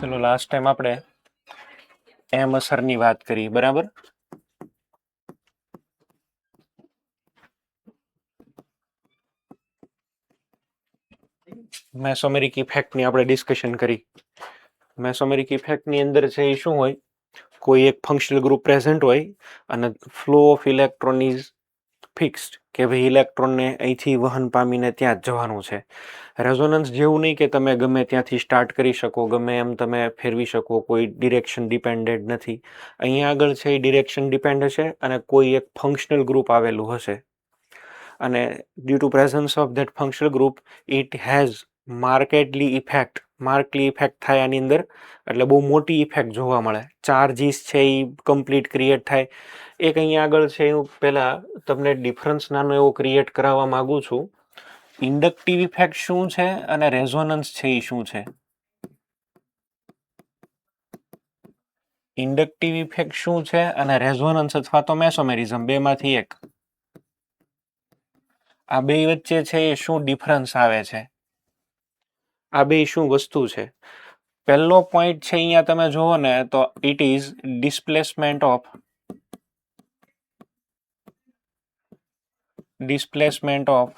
ચલો last time આપણે એમ અસરની વાત કરી, બરાબર? મેસોમેરિક ઇફેક્ટની આપણે ડિસ્કશન કરી. મેસોમેરિક ઇફેક્ટની અંદર છે એ શું હોય, કોઈ એક ફંક્શનલ ગ્રુપ પ્રેઝન્ટ હોય અને flow of electron is fixed, કે ભાઈ ઇલેક્ટ્રોનને અહીંથી વહન પામીને ત્યાં જ જવાનું છે. રેઝોનન્સ જેવું નહીં કે તમે ગમે ત્યાંથી સ્ટાર્ટ કરી શકો, ગમે એમ તમે ફેરવી શકો, કોઈ ડિરેક્શન ડિપેન્ડેડ નથી. અહીંયા આગળ છે એ ડિરેક્શન ડિપેન્ડ હશે અને કોઈ એક ફંક્શનલ ગ્રુપ આવેલું હશે અને due to presence of that functional group it has markedly effect થાય આની અંદર, એટલે બહુ મોટી ઇફેક્ટ જોવા મળે. ચાર્જીસ છે એ કમ્પ્લીટ ક્રિએટ થાય. એક અહીંયા આગળ છે હું પહેલાં તમને ડિફરન્સ નાનો એવો ક્રિએટ કરાવવા માગું છું. ઇન્ડક્ટિવ ઇફેક્ટ શું છે અને રેઝોનન્સ છે એ શું છે? ઇન્ડક્ટિવ ઇફેક્ટ શું છે અને રેઝોનન્સ અથવા તો મેસોમેરિઝમ, બેમાંથી એક. આ બે વચ્ચે છે એ શું ડિફરન્સ આવે છે? આ બે શું વસ્તુ છે? પહેલો પોઈન્ટ છે અહીંયા તમે જુઓ ને તો it is displacement of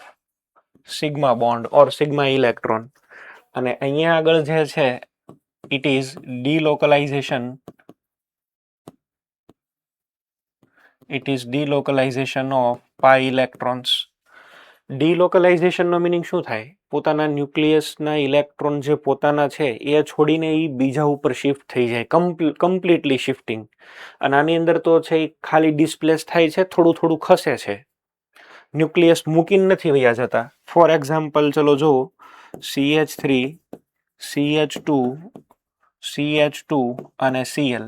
sigma bond or sigma electron, અને અહીંયા આગળ જે છે it is delocalisation of pi electrons. ડીલોકલાઇઝેશનનો મિનિંગ શું થાય? પોતાના ન્યુક્લિયસના ઇલેક્ટ્રોન જે પોતાના છે એ છોડીને એ બીજા ઉપર શિફ્ટ થઈ જાય, કમ્પ્લીટલી શિફ્ટિંગ. અને આની અંદર તો છે એ ખાલી ડિસ્પ્લેસ થાય છે, થોડું થોડું ખસે છે, ન્યુક્લિયસ મૂકીને નથી વયા જતા. ફોર એક્ઝામ્પલ ચલો જો CH3, CH2, CH2 અને Cl.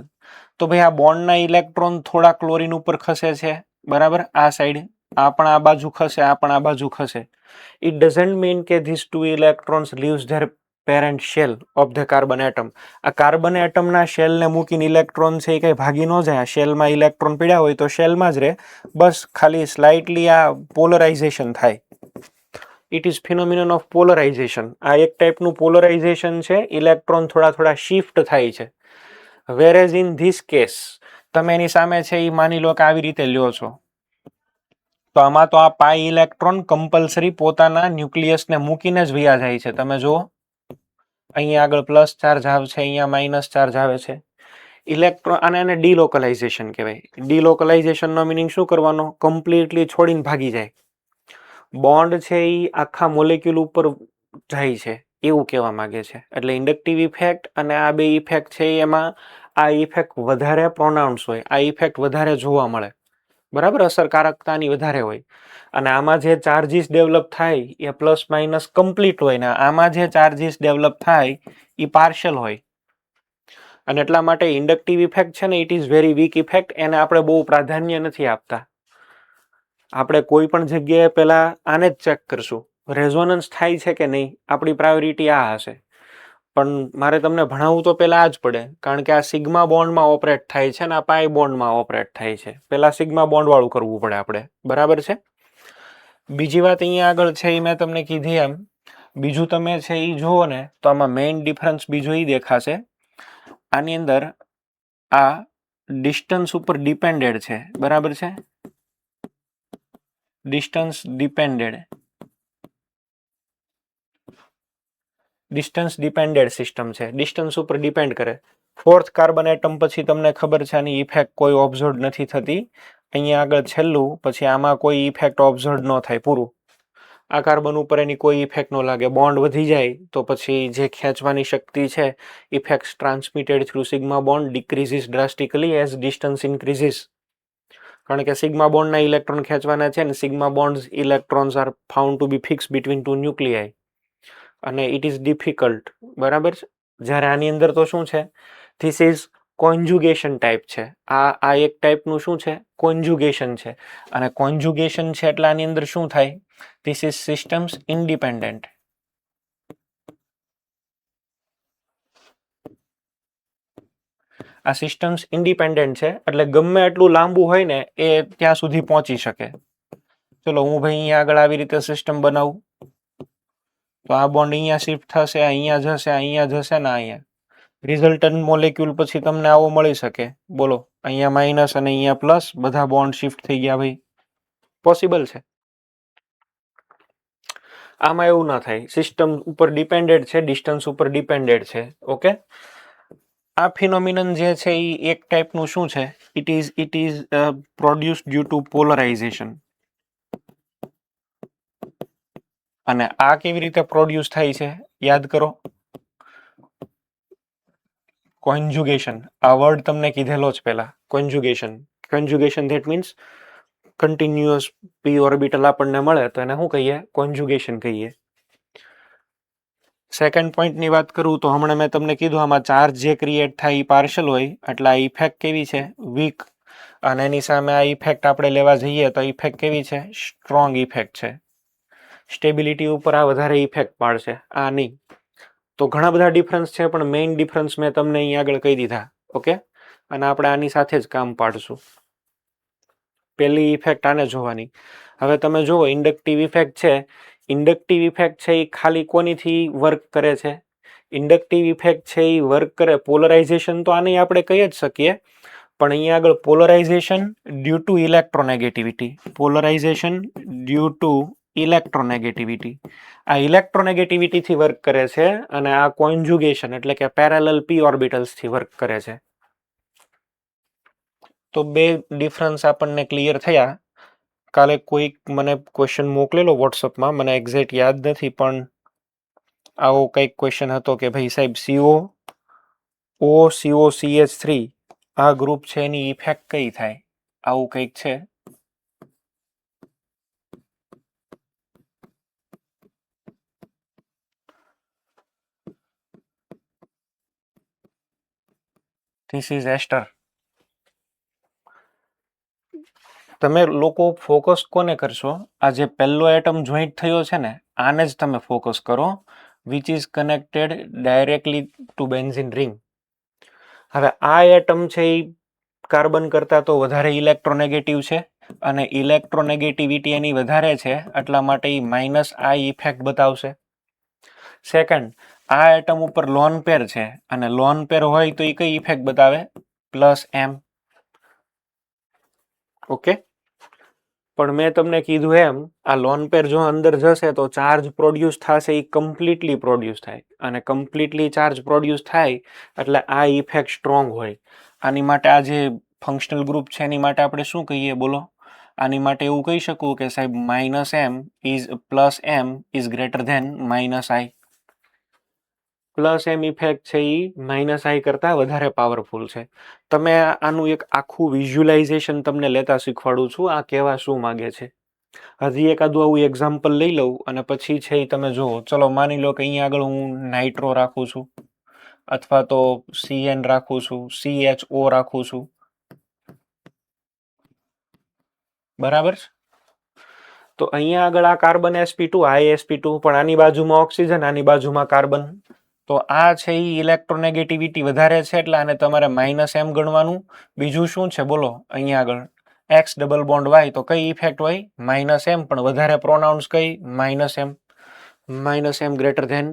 તો ભાઈ આ બોન્ડના ઇલેક્ટ્રોન થોડા ક્લોરીન ઉપર ખસે છે, બરાબર? આ સાઈડ આ પણ આ બાજુ ખસે, આ પણ આ બાજુ ખસે. ઇટ ડઝન્ટ મીન કે this two electrons leaves their parent shell of the carbon atom. આ કાર્બન એટમના શેલને મૂકીને ઇલેક્ટ્રોન છે એ કંઈ ભાગી ન જાય. શેલમાં ઇલેક્ટ્રોન પડ્યા હોય તો શેલમાં જ રહે, બસ ખાલી સ્લાઇટલી આ પોલરાઇઝેશન થાય. It is phenomenon of polarisation. આ એક ટાઈપનું પોલરાઇઝેશન છે, ઇલેક્ટ્રોન થોડા થોડા શિફ્ટ થાય છે. વેરેઝ ઇન ધીસ કેસ તમે એની સામે છે એ માની લો કે આવી રીતે લ્યો છો, તો આમાં તો આ પાઈ ઇલેક્ટ્રોન કમ્પલસરી પોતાના ન્યુક્લિયસને મૂકીને જ વયા જાય છે. તમે જુઓ અહીંયા આગળ પ્લસ ચાર્જ આવે છે, અહીંયા માઇનસ ચાર્જ આવે છે. ઇલેક્ટ્રોન અને એને ડીલોકલાઇઝેશન કહેવાય. ડીલોકલાઇઝેશનનો મિનિંગ શું કરવાનો? કમ્પ્લીટલી છોડીને ભાગી જાય. બોન્ડ છે એ આખા મોલેક્યુલ ઉપર જાય છે એવું કહેવા માંગે છે. એટલે ઇન્ડક્ટિવ ઇફેક્ટ અને આ બે ઇફેક્ટ છે એમાં આ ઇફેક્ટ વધારે પ્રોનાઉન્સ હોય, આ ઇફેક્ટ વધારે જોવા મળે, બરાબર? અસરકારકતાની વધારે હોય. અને આમાં જે ચાર્જીસ ડેવલપ થાય એ પ્લસ માઇનસ કમ્પ્લીટ હોય ને આમાં જે ચાર્જીસ ડેવલપ થાય એ પાર્શિયલ હોય. અને એટલા માટે ઇન્ડક્ટિવ ઇફેક્ટ છે ને it is very weak effect. એને આપણે બહુ પ્રાધાન્ય નથી આપતા. આપણે કોઈ પણ જગ્યાએ પહેલા આને જ ચેક કરશું, રેઝોનન્સ થાય છે કે નહીં. આપણી પ્રાયોરિટી આ હશે. પણ મારે તમને ભણાવવું તો પહેલા આ જ પડે, કારણ કે આ સિગ્મા બોન્ડમાં ઓપરેટ થાય છે ને આ પાઈ બોન્ડમાં ઓપરેટ થાય છે. પહેલા સિગ્મા બોન્ડ વાળું કરવું પડે આપણે, બરાબર છે? બીજી વાત અહીંયા આગળ છે એ મેં તમને કીધી એમ, બીજું તમે છે એ જુઓ ને તો આમાં મેઇન ડિફરન્સ બીજો એ દેખાશે. આની અંદર આ ડિસ્ટન્સ ઉપર ડિપેન્ડેડ છે, બરાબર છે? ડિસ્ટન્સ ડિપેન્ડેડ સિસ્ટમ છે, ડિસ્ટન્સ ઉપર ડિપેન્ડ કરે. ફોર્થ કાર્બન એટમ પછી તમને ખબર છે આની ઇફેક્ટ કોઈ ઓબ્ઝર્વ નથી થતી. અહીંયા આગળ છેલ્લું, પછી આમાં કોઈ ઇફેક્ટ ઓબ્ઝર્વ ન થાય, પૂરું. આ કાર્બન ઉપર એની કોઈ ઇફેક્ટ ન લાગે. બોન્ડ વધી જાય તો પછી જે ખેંચવાની શક્તિ છે, effects transmitted through sigma bond decreases drastically as distance increases. કારણ કે સિગ્મા બોન્ડના ઇલેક્ટ્રોન ખેંચવાના છે ને sigma bonds electrons are found to be fix between two nuclei અને ઇટ ઇઝ ડિફિકલ્ટ, બરાબર છે? જ્યારે આની અંદર તો શું છે, ધીસ ઇઝ કોન્જ્યુગેશન ટાઈપ છે. આ એક ટાઈપનું શું છે? કોન્જ્યુગેશન છે. અને કોન્જ્યુગેશન છે એટલે આની અંદર શું થાય? This is systems independent. આ સિસ્ટમ્સ ઇન્ડિપેન્ડન્ટ છે એટલે ગમે એટલું લાંબુ હોય ને એ ત્યાં સુધી પહોંચી શકે. ચલો હું ભાઈ અહીંયા આગળ આવી રીતે સિસ્ટમ બનાવું તો આ બોન્ડ અહીંયા શિફ્ટ થશે, અહીંયા જશે, અહીંયા જશે ને અહીંયા. રિઝલ્ટન્ટ મોલેક્યુલ પછી તમને આવો મળી શકે. બોલો, અહીંયા માઇનસ અને અહીંયા પ્લસ, બધા બોન્ડ શિફ્ટ થઈ ગયા ભાઈ. પોસિબલ છે. આમાં એવું ના થાય. સિસ્ટમ ઉપર ડિપેન્ડેડ છે, ડિસ્ટન્સ ઉપર ડિપેન્ડેડ છે. ઓકે, આ ફિનોમિનન જે છે એ એક ટાઈપનું શું છે? It is produce due to polarization. અને આ કેવી રીતે પ્રોડ્યુસ થાય છે? યાદ કરો, કોન્જુગેશન. આ વર્ડ તમને કીધેલો જ પહેલા, conjugation. Conjugation that means continuous p orbital આપણને મળે તો એને શું કહીએ? કોન્જુગેશન કહીએ. સેકન્ડ પોઈન્ટની વાત કરું તો હમણાં મેં તમને કીધું આમાં ચાર્જ જે ક્રિએટ થાય એ પાર્શલ હોય, એટલે આ ઇફેક્ટ કેવી છે? વીક. અને એની સામે આ ઇફેક્ટ આપણે લેવા જઈએ તો ઇફેક્ટ કેવી છે? સ્ટ્રોંગ ઇફેક્ટ છે. સ્ટેબિલિટી ઉપર આ વધારે ઇફેક્ટ પાડશે, આ નહીં. તો ઘણા બધા ડિફરન્સ છે, પણ મેઇન ડિફરન્સ મેં તમને અહીં આગળ કહી દીધા. ઓકે, અને આપણે આની સાથે જ કામ પાડશું. પહેલી ઇફેક્ટ આને જોવાની. હવે તમે જુઓ, ઇન્ડક્ટિવ ઇફેક્ટ છે. ઇન્ડક્ટિવ ઇફેક્ટ છે એ ખાલી કોનીથી વર્ક કરે છે? ઇન્ડક્ટિવ ઇફેક્ટ છે એ વર્ક કરે, પોલરાઇઝેશન તો આને આપણે કહી જ શકીએ, પણ અહીંયા આગળ polarization due to electronegativity. Polarization due to electronegativity. આ ઇલેક્ટ્રોનેગેટિવિટીથી વર્ક કરે છે, અને આ કોન્જુગેશન એટલે કે પેરેલલ પી ઓર્બિટલ્સથી વર્ક કરે છે. તો બે ડિફરન્સ આપણને ક્લિયર થયા. કાલે કોઈક મને ક્વેશ્ચન મોકલેલો વોટ્સઅપમાં, મને એક્ઝેક્ટ યાદ નથી, પણ આવો કંઈક ક્વેશ્ચન હતો કે ભાઈ સાહેબ COCH3 આ ગ્રુપ છે એની ઇફેક્ટ કઈ થાય? આવું કંઈક છે. ધીસ ઇઝ એસ્ટર. તમે લોકો ફોકસ કોને કરશો? આ જે પહેલો એટમ જોઈન્ટ થયો છે ને, આને જ તમે ફોકસ કરો, which is connected directly to benzene ring. હવે આ એટમ છે એ કાર્બન કરતા તો વધારે ઇલેક્ટ્રોનેગેટિવ છે, અને ઇલેક્ટ્રોનેગેટિવિટી એની વધારે છે, એટલા માટે એ માઇનસ આ ઇફેક્ટ બતાવશે. સેકન્ડ, આ એટમ ઉપર લોન પેર છે, અને લોન પેર હોય તો એ કઈ ઇફેક્ટ બતાવે? Plus M. ઓકે, પણ મેં તમને કીધું એમ, આ લોન પેર જો અંદર જશે તો ચાર્જ પ્રોડ્યુસ થશે, એ કમ્પ્લીટલી પ્રોડ્યુસ થાય, અને કમ્પ્લીટલી ચાર્જ પ્રોડ્યુસ થાય એટલે આ ઇફેક્ટ સ્ટ્રોંગ હોય. આની માટે આ જે ફંક્શનલ ગ્રુપ છે એની માટે આપણે શું કહીએ? બોલો. આની માટે એવું કહી શકું કે સાહેબ -m is plus m is greater than -i. Plus M effect છે એ -i કરતાં વધારે પાવરફુલ છે. તમે આનું એક આખું વિઝ્યુલાઇઝેશન તમને લેતા શીખવાડું છું, આ કહેવા શું માગે છે. હજી એકાદું આવું એક્ઝામ્પલ લઈ લઉં અને પછી છે એ તમે જુઓ. ચલો માની લો કે અહીંયા આગળ હું નાઇટ્રો રાખું છું, અથવા તો CN રાખું છું, CHO રાખું છું, બરાબર. તો અહીંયા આગળ આ કાર્બન sp2, આ sp2, પણ આની બાજુમાં ઓક્સિજન, આની બાજુમાં કાર્બન. તો આ છે એ ઇલેક્ટ્રોનેગેટિવિટી વધારે છે, એટલે આને તમારે -m ગણવાનું. બીજું શું છે બોલો? અહીંયા આગળ X ડબલ બોન્ડ Y, તો કઈ ઇફેક્ટ હોય? -m, પણ વધારે પ્રોનાઉન્સ કઈ? -m. -m greater than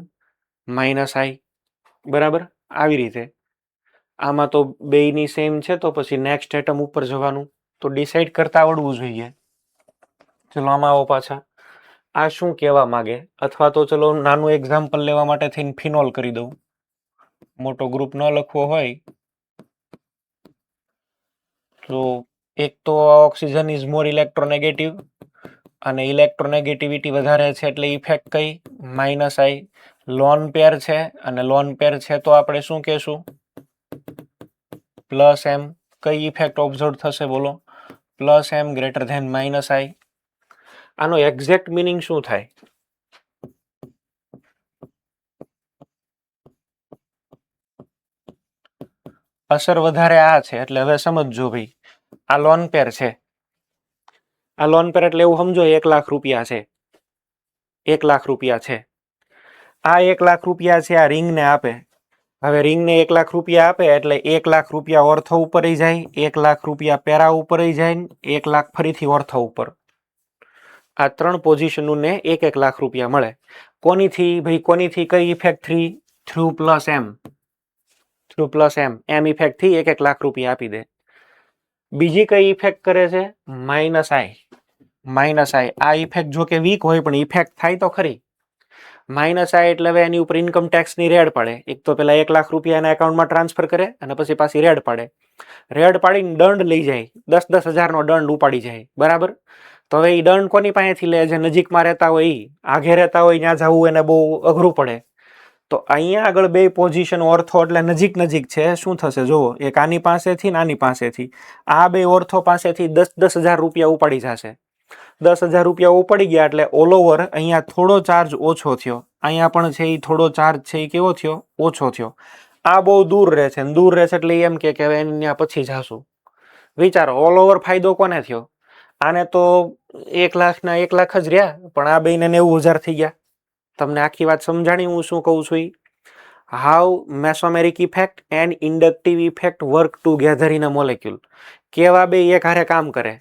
-i. બરાબર. આવી રીતે આમાં તો બેયની સેમ છે, તો પછી નેક્સ્ટ એટમ ઉપર જવાનું. તો ડિસાઈડ કરતા આવડવું જોઈએ. ચલો આમાં આવો પાછા. આ શું કહેવા માંગે? અથવા તો ચલો નાનું એક્ઝામ્પલ લેવા માટે થઈને ફિનોલ કરી દઉં. મોટો ગ્રુપ ન લખવો હોય તો એક તો ઓક્સિજન ઇઝ મોર ઇલેક્ટ્રોનેગેટિવ, અને ઇલેક્ટ્રોનેગેટિવિટી વધારે છે એટલે ઇફેક્ટ કઈ? -i. લોન પેર છે, અને લોન પેર છે તો આપણે શું કહેશું? +m. કઈ ઇફેક્ટ ઓબ્ઝર્વ થશે બોલો? +m greater than -i. આનો એક્ઝેક્ટ મિનિંગ શું થાય? અસર વધારે આ છે, એટલે હવે સમજો ભાઈ, આ લોન પેર છે. આ લોન પેર એટલે એવું સમજો 1 લાખ રૂપિયા છે. 1 લાખ રૂપિયા છે. આ 1 લાખ રૂપિયા છે, આ રિંગને આપે. હવે રિંગને 1 લાખ રૂપિયા આપે એટલે 1 લાખ રૂપિયા ઓર્થો ઉપર જાય, 1 લાખ રૂપિયા પેરા ઉપર જાય, 1 લાખ ફરીથી ઓર્થો ઉપર. આ 3 પોઝિશનોને 1 લાખ રૂપિયા મળે. કોનીથી ભાઈ? કોનીથી કઈ effect? Through +m. Through plus M effect થી 1 લાખ રૂપિયા આપી દે. બીજી કઈ ઇફેક્ટ કરે છે? માઇનસ આઈ. આ ઇફેક્ટ જો કે વીક હોય પણ ઇફેક્ટ થાય તો ખરી. માઇનસ આઈ એટલે હવે એની ઉપર ઇન્કમ ટેક્સ ની રેડ પડે. એક તો પેલા 1 લાખ રૂપિયા એના એકાઉન્ટમાં ટ્રાન્સફર કરે અને પછી પાછી રેડ પાડે. રેડ પાડીને દંડ લઈ જાય, 10,000 હજારનો દંડ ઉપાડી જાય. બરાબર. તો હવે એ દંડ કોની પાસેથી લે? જે નજીકમાં રહેતા હોય એ. આઘે રહેતા હોય ત્યાં જવું એને બહુ અઘરું પડે. તો અહીંયા આગળ બે પોઝિશન ઓર્થો એટલે નજીક નજીક છે. શું થશે જુઓ, એક આની પાસેથી ને આની પાસેથી. આ બે ઓર્થો પાસેથી 10,000 રૂપિયા ઉપાડી જશે. 10,000 રૂપિયા ઉપાડી ગયા એટલે ઓલ ઓવર અહીંયા થોડો ચાર્જ ઓછો થયો. અહીંયા પણ છે એ થોડો ચાર્જ છે એ કેવો થયો? ઓછો થયો. આ બહુ દૂર રહે છે, દૂર રહે છે એટલે એમ કે હવે ત્યાં પછી જાશું. વિચારો ઓલ ઓવર ફાયદો કોને થયો? આને તો 1 લાખના 1 લાખ જ રહ્યા, પણ આ બેને 90,000 થઈ ગયા. તમને આખી વાત સમજાણી હું શું કહું છું? How મેસોમેરિક effect and inductive effect work together in a molecule. કેવા બે એક હારે કામ કરે.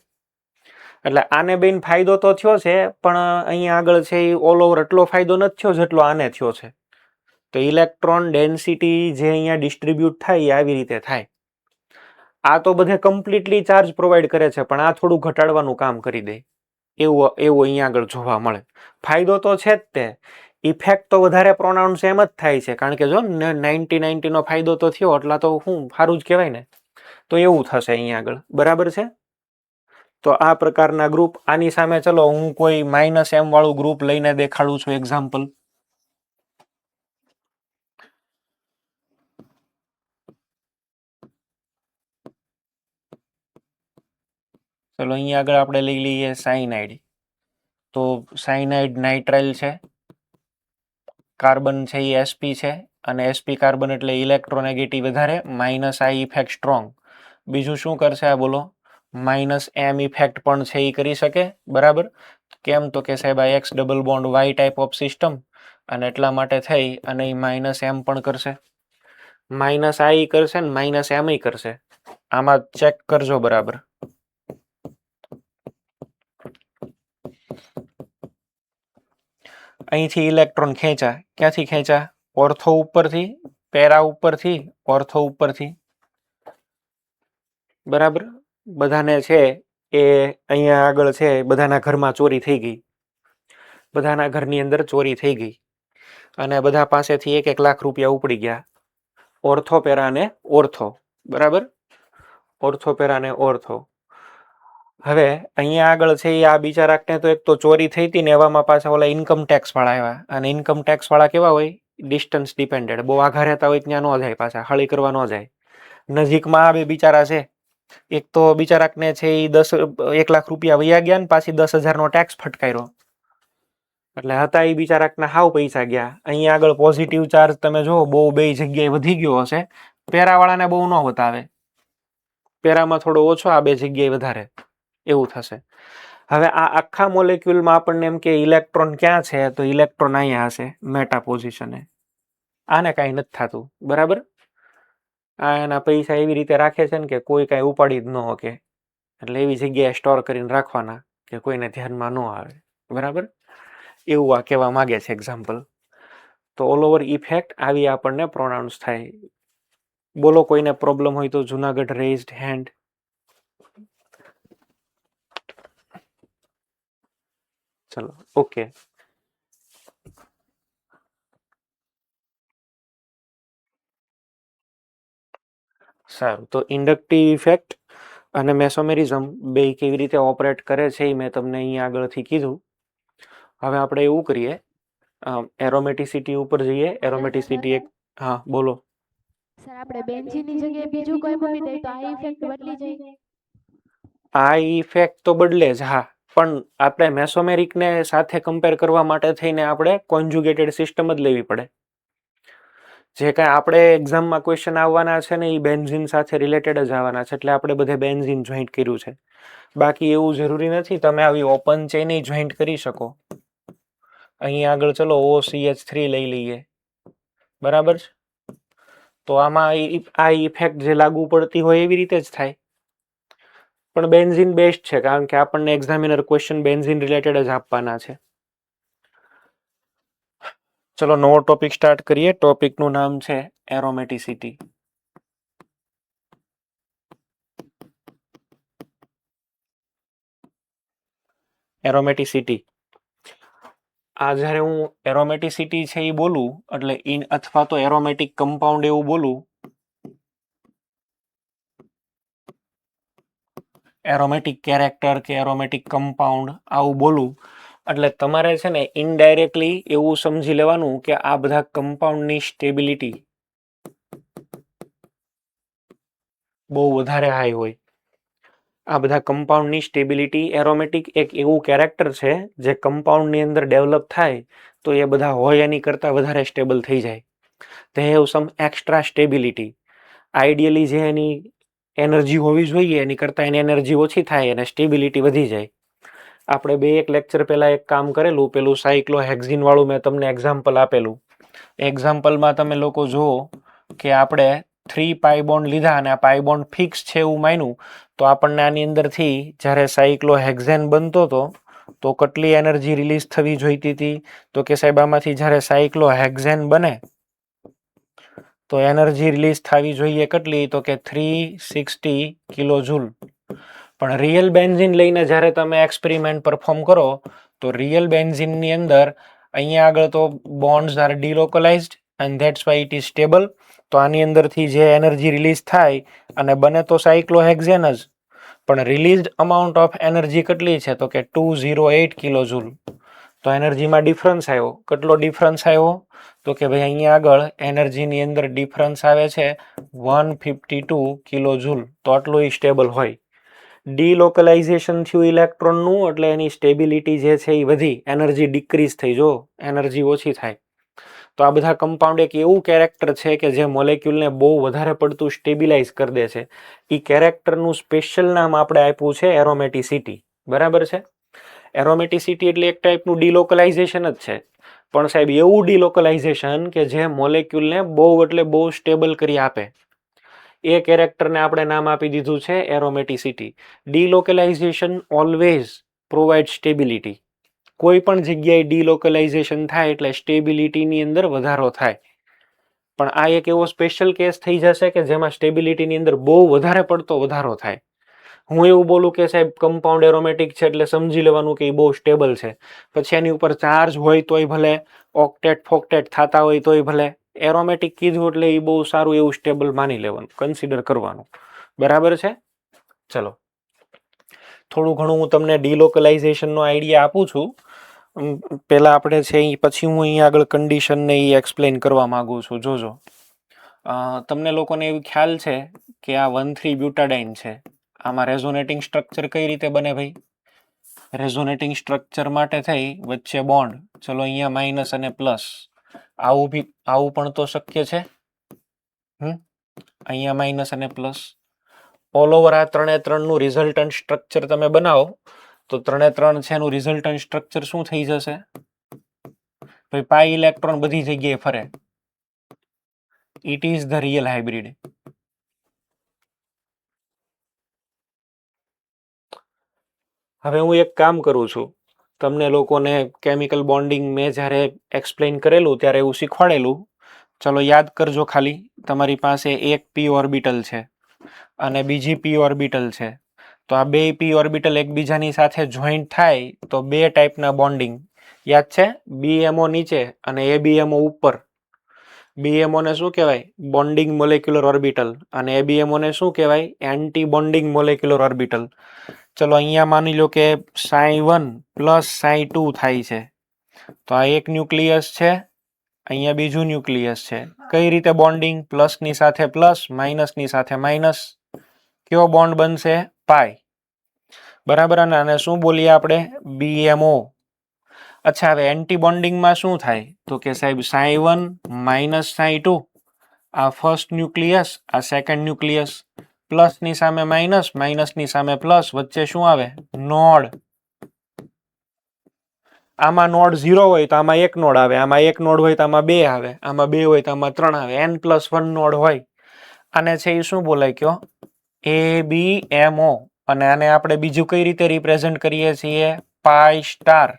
એટલે આને બેન ફાયદો તો થયો છે, પણ અહીંયા આગળ છે એ ઓલ ઓવર એટલો ફાયદો નથી થયો જેટલો આને થયો છે. તો ઇલેક્ટ્રોન ડેન્સિટી જે અહીંયા ડિસ્ટ્રીબ્યુટ થાય એ આવી રીતે થાય. આ તો બધે કમ્પ્લીટલી ચાર્જ પ્રોવાઈડ કરે છે, પણ આ થોડું ઘટાડવાનું કામ કરી દે. એવું અહીંયા આગળ જોવા મળે. ફાયદો તો છે જ તે. ઇફેક્ટ તો વધારે પ્રોનાઉન્સ એમ જ થાય છે, કારણ કે જો 90 નો ફાયદો તો થયો એટલા તો હું સારું જ કહેવાય ને. તો એવું થશે અહીંયા આગળ. બરાબર છે. તો આ પ્રકારના ગ્રુપ. આની સામે ચલો હું કોઈ -m વાળું ગ્રુપ લઈને દેખાડું છું. એક્ઝામ્પલ, ચલો અહીંયા આગળ આપણે લઈ લઈએ સાયનાઇડ. તો સાયનાઇડ નાઇટ્રાઇલ છે, કાર્બન છે એ sp છે, અને sp કાર્બન એટલે ઇલેક્ટ્રોનેગેટિવ વધારે, -i ઇફેક્ટ સ્ટ્રોંગ. બીજું શું કરશે આ બોલો? -m ઇફેક્ટ પણ છે એ કરી શકે. બરાબર. કેમ? તો કે સાહેબ આ x double bond y type of system, અને એટલા માટે થઈ અને એ -m પણ કરશે, -i કરશે ને -m કરશે. આમાં ચેક કરજો બરાબર. અહીંથી ઇલેક્ટ્રોન ખેંચા. ક્યાંથી ખેંચા? ઓર્થો ઉપરથી, પેરા ઉપરથી, ઓર્થો ઉપરથી. બરાબર. બધાને છે એ અહીંયા આગળ છે બધાના ઘરમાં ચોરી થઈ ગઈ. બધાના ઘરની અંદર ચોરી થઈ ગઈ અને બધા પાસેથી 1 લાખ રૂપિયા ઉપડી ગયા. ઓર્થો પેરા ને ઓર્થો. બરાબર. ઓર્થો પેરા ને ઓર્થો. હવે અહીંયા આગળ છે આ બિચારાને તો એક તો ચોરી થઈ હતી ને, એવામાં પાછા ઓલા ઇન્કમ ટેક્સ વાળા આવ્યા. અને ઇન્કમ ટેક્સ વાળા કેવા હોય? Distance depended. બહુ આઘા રહેતા હોય ત્યાં ન જાય, પાછા હળી કરવા ન જાય. નજીકમાં આ બે બિચારા છે. એક તો બિચારાને છે એ 1 લાખ રૂપિયા વયા ગયા ને પાછી 10,000 નો ટેક્સ ફટકાર્યો. એટલે હતા એ બિચારાને હાવ પૈસા ગયા. અહીંયા આગળ પોઝિટિવ ચાર્જ તમે જો બહુ બે જગ્યાએ વધી ગયો હશે. પેરાવાળાને બહુ ન બતાવે, પેરામાં થોડો ઓછો, આ બે જગ્યાએ વધારે. એવું થશે. હવે આ આખા મોલેક્યુલમાં આપણને એમ કે ઇલેક્ટ્રોન ક્યાં છે? તો ઇલેક્ટ્રોન અહીંયા હશે, મેટા પોઝિશને. આને કાંઈ નથી થતું. બરાબર. આ એના પૈસા એવી રીતે રાખે છે ને કે કોઈ કાંઈ ઉપાડી જ ન શકે. એટલે એવી જગ્યાએ સ્ટોર કરીને રાખવાના કે કોઈને ધ્યાનમાં ન આવે. બરાબર. એવું આ કહેવા માંગે છે એક્ઝામ્પલ. તો ઓલ ઓવર ઇફેક્ટ આવી આપણને પ્રોનાઉન્સ થાય. બોલો કોઈને પ્રોબ્લેમ હોય તો જુનાગઢ રેઝડ હેન્ડ. ચલો ઓકે. સારું. તો ઇન્ડક્ટિવ ઇફેક્ટ અને મેસોમેરિઝમ બે કેવી રીતે ઓપરેટ કરે છે એ મેં તમને અહીંયા આગળથી કીધું. હવે આપણે એવું કરીએ, એરોમેટિસિટી ઉપર જઈએ. એરોમેટિસિટી એક, હા બોલો. સર આપણે બેન્ઝીનની જગ્યાએ બીજું કોઈ મૂકી દઈએ તો આ ઇફેક્ટ બદલી જાય? આ ઇફેક્ટ તો બદલે જ, હા. પણ આપણે મેસોમેરિકને સાથે કમ્પેર કરવા માટે થઈને આપણે કોન્જ્યુગેટેડ સિસ્ટમ જ લેવી પડે. જે કાંઈ આપણે એક્ઝામમાં ક્વેશ્ચન આવવાના છે ને એ બેન્ઝીન સાથે રિલેટેડ જ આવવાના છે, એટલે આપણે બધે બેન્ઝીન જોઈન્ટ કર્યું છે. બાકી એવું જરૂરી નથી તમે આવી ઓપન ચેઇન જોઈન્ટ કરી શકો. અહીંયા આગળ ચલો OCH3 લઈ લઈએ. બરાબર છે. તો આમાં આ ઇફેક્ટ જે લાગુ પડતી હોય એવી રીતે જ થાય. પણ બેન્ઝીન બેસ્ટ છે, કારણ કે આપણને એક્ઝામિનર ક્વેશ્ચન બેન્ઝીન રિલેટેડ જ આપવાના છે. ચલો નવો ટોપિક સ્ટાર્ટ કરીએ. ટોપિકનું નામ છે એરોમેટિસિટી. એરોમેટિસિટી. આ જ્યારે હું એરોમેટિસિટી છે એ બોલું એટલે ઇન અથવા તો એરોમેટિક કમ્પાઉન્ડ એવું બોલું, એરોમેટિક કેરેક્ટર કે એરોમેટિક કમ્પાઉન્ડ આવું બોલું એટલે તમારે છે ને ઇનડાયરેક્ટલી એવું સમજી લેવાનું કે આ બધા કમ્પાઉન્ડની સ્ટેબિલિટી બહુ વધારે હાઈ હોય. આ બધા કમ્પાઉન્ડની સ્ટેબિલિટી, એરોમેટિક એક એવું કેરેક્ટર છે જે કમ્પાઉન્ડની અંદર ડેવલપ થાય તો એ બધા હોય એની કરતાં વધારે સ્ટેબલ થઈ જાય. They have sum extra stability. Ideally જે એની એનર્જી હોવી જોઈએ એની કરતાં એની એનર્જી ઓછી થાય અને સ્ટેબિલિટી વધી જાય. આપણે એક લેક્ચર પહેલાં એક કામ કરેલું, પેલું સાયક્લોહેક્ઝિન વાળું મેં તમને એક્ઝામ્પલ આપેલું. એક્ઝામ્પલમાં તમે લોકો જુઓ કે આપણે 3 પાઈ બોન્ડ લીધા અને આ પાઈ બોન્ડ ફિક્સ છે એવું માન્યું તો આપણને આની અંદરથી જ્યારે સાયક્લોહેક્ઝેન બનતો હતો તો કેટલી એનર્જી રિલીઝ થવી જોઈતી હતી? તો કે સાહેબ આમાંથી જ્યારે સાયક્લોહેક્ઝેન બને તો એનર્જી રિલીઝ થવી જોઈએ કેટલી? તો કે 360 કિલો જૂલ. પણ રિયલ બેન્ઝિન લઈને જ્યારે તમે એક્સપેરિમેન્ટ પરફોર્મ કરો તો રિયલ બેન્ઝિનની અંદર અહીંયા આગળ તો bonds are delocalised and that's why it is stable. તો આની અંદરથી જે એનર્જી રિલીઝ થાય અને બને તો સાયક્લોહેક્ઝેન જ, પણ રિલીઝડ અમાઉન્ટ ઓફ એનર્જી કેટલી છે? તો કે 208 કિલો જૂલ. તો એનર્જીમાં ડિફરન્સ આવ્યો. કેટલો ડિફરન્સ આવ્યો? તો કે ભાઈ અહીંયા આગળ એનર્જીની અંદર ડિફરન્સ આવે છે 152 કિલો જૂલ. તો આટલું સ્ટેબલ હોય. ડીલોકલાઇઝેશન થયું ઇલેક્ટ્રોનનું એટલે એની સ્ટેબિલિટી જે છે એ વધી, એનર્જી ડિક્રીઝ થઈ. જો એનર્જી ઓછી થાય તો આ બધા કમ્પાઉન્ડ એક એવું કેરેક્ટર છે કે જે મોલેક્યુલને બહુ વધારે પડતું સ્ટેબિલાઇઝ કરી દે છે. એ કેરેક્ટરનું સ્પેશિયલ નામ આપણે આપ્યું છે એરોમેટિસિટી. બરાબર છે? એરોમેટિસિટી એટલે એક ટાઈપનું ડીલોકલાઇઝેશન જ છે, પણ સાહેબ એવું ડીલોકલાઇઝેશન કે જે મોલેક્યુલને બહુ એટલે બહુ સ્ટેબલ કરી આપે. એ કેરેક્ટરને આપણે નામ આપી દીધું છે એરોમેટિસિટી. ડીલોકલાઇઝેશન ઓલવેઝ પ્રોવાઇડ સ્ટેબિલિટી. કોઈ પણ જગ્યાએ ડીલોકલાઇઝેશન થાય એટલે સ્ટેબિલિટીની અંદર વધારો થાય. પણ આ એક એવો સ્પેશિયલ કેસ થઈ જશે કે જેમાં સ્ટેબિલિટીની અંદર બહુ વધારે પડતો વધારો થાય. હું એવું બોલું કે સાહેબ કમ્પાઉન્ડ એરોમેટિક છે એટલે સમજી લેવાનું કે એ બહુ સ્ટેબલ છે. પછી એની ઉપર ચાર્જ હોય તોય ભલે, ઓક્ટેટ ફોક્ટેટ થતા હોય તોય ભલે, એરોમેટિક કીધું એટલે એ બહુ સારું એવું સ્ટેબલ માની લેવાનું, કન્સિડર કરવાનું. બરાબર છે? ચલો, થોડું ઘણું હું તમને ડીલોકલાઇઝેશનનો આઈડિયા આપું છું. પહેલાં આપણે છે એ પછી હું અહીંયા આગળ કન્ડિશનને એ એક્સપ્લેન કરવા માગું છું. જોજો, તમને લોકોને એવું ખ્યાલ છે કે આ 1,3 બ્યુટાડાઇન છે. આમાં રેઝોનેટિંગ સ્ટ્રક્ચર કઈ રીતે બને ભાઈ? રેઝોનેટિંગ સ્ટ્રક્ચર માટે થઈ વચ્ચે બોન્ડ, ચલો અહીંયા માઇનસ અને પ્લસ, આવું પણ તો શક્ય છે. અહીંયા માઇનસ અને પ્લસ. ઓલ ઓવર આ 3 નું રિઝલ્ટન્ટ સ્ટ્રક્ચર તમે બનાવો તો 3 છે એનું રિઝલ્ટન્ટ સ્ટ્રક્ચર શું થઈ જશે? ભાઈ પાઈ ઇલેક્ટ્રોન બધી જગ્યાએ ફરે. It is the real hybrid. હવે હું એક કામ કરું છું, તમને લોકોને કેમિકલ બોન્ડિંગ મેં જ્યારે એક્સપ્લેન કરેલું ત્યારે એવું શીખવાડેલું. ચલો યાદ કરજો ખાલી. તમારી પાસે એક પી ઓર્બિટલ છે અને બીજી પી ઓર્બિટલ છે. તો આ બે પી ઓર્બિટલ એકબીજાની સાથે જોઈન્ટ થાય તો બે ટાઈપના બોન્ડિંગ યાદ છે? બીએમઓ નીચે અને એબીએમઓ ઉપર. બીએમઓ ને શું કહેવાય? Bonding molecular orbital. અને એબીએમઓ ને શું કહેવાય? Anti bonding molecular orbital. ચલો અહીંયા માની લો કે psi1 પ્લસ psi2 થાય છે. તો આ એક ન્યુક્લિયસ છે, અહીંયા બીજું ન્યુક્લિયસ છે. કઈ રીતે બોન્ડિંગ? પ્લસની સાથે પ્લસ, માઇનસની સાથે માઇનસ. કયો બોન્ડ બનશે? પાઈ. બરાબર. અને શું બોલીએ આપણે? બીએમઓ. અચ્છા, હવે એન્ટી બોન્ડિંગમાં શું થાય? તો કે સાહેબ psi1 માઇનસ psi2, આ ફર્સ્ટ ન્યુક્લિયસ, આ સેકન્ડ ન્યુક્લિયસ. પ્લસની સામે માઇનસ, માઇનસની સામે પ્લસ, વચ્ચે શું આવે? નોડ. આમાં નોડ 0 હોય તો આમાં એક નોડ આવે, આમાં એક નોડ હોય તો આમાં 2 આવે, આમાં 2 હોય તો આમાં 3 આવે. n+1 નોડ હોય. આને છે એ શું બોલાય કયો? એબીએમઓ. અને આને આપણે બીજું કઈ રીતે રિપ્રેઝન્ટ કરીએ છીએ? પાઈ સ્ટાર.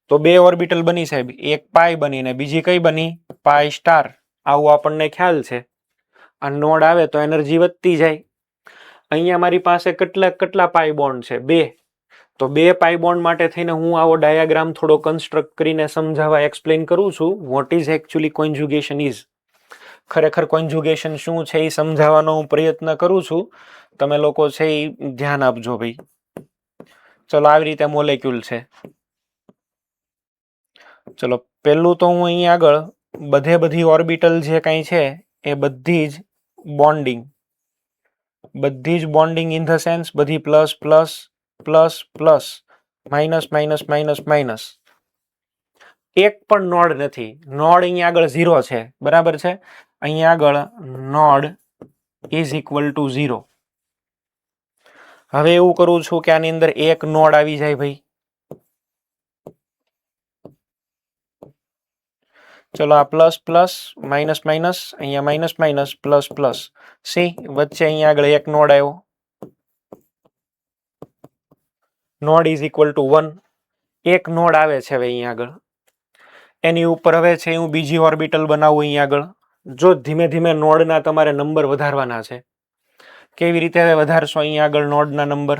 તો બે ઓર્બિટલ બની સાહેબ, એક પાઈ બની ને બીજી કઈ બની? પાઈ સ્ટાર. આવું આપણને ખ્યાલ છે. આ નોડ આવે તો એનર્જી વધતી જાય. અહીંયા મારી પાસે કેટલા પાઈ બોન્ડ છે? 2. તો 2 પાઈ બોન્ડ માટે થઈને હું આવો ડાયાગ્રામ થોડો કન્સ્ટ્રક્ટ કરીને સમજાવવા એક્સપ્લેન કરું છું what is actually conjugation is. ખરેખર કોન્જ્યુગેશન શું છે એ સમજાવવાનો હું પ્રયત્ન કરું છું. તમે લોકો છે એ ધ્યાન આપજો ભાઈ. ચલો આવી રીતે મોલેક્યુલ છે. ચલો પહેલું તો હું અહીં આગળ બધી ઓર્બિટલ જે કાંઈ છે એ બધી જ બોન્ડિંગ ઇન ધ સેન્સ બધી plus plus plus plus minus minus minus minus. એક પણ નોડ નથી. નોડ અહીંયા આગળ 0 છે. બરાબર છે. અહીંયા આગળ નોડ ઇઝ ઇક્વલ ટુ 0. હવે એવું કરું છું કે આની અંદર એક નોડ આવી જાય ભાઈ. ચલો આ પ્લસ પ્લસ માઇનસ માઇનસ અહીંયા minus minus plus plus C વચ્ચે અહીંયા આગળ એક નોડ આવ્યો. Node is equal to 1. એક નોડ આવે છે હવે અહીંયા આગળ. એની ઉપર હવે છે હું બીજી ઓર્બિટલ બનાવું અહીંયા આગળ. જો ધીમે ધીમે નોડના તમારે નંબર વધારવાના છે. કેવી રીતે હવે વધારશો અહીંયા આગળ નોડના નંબર?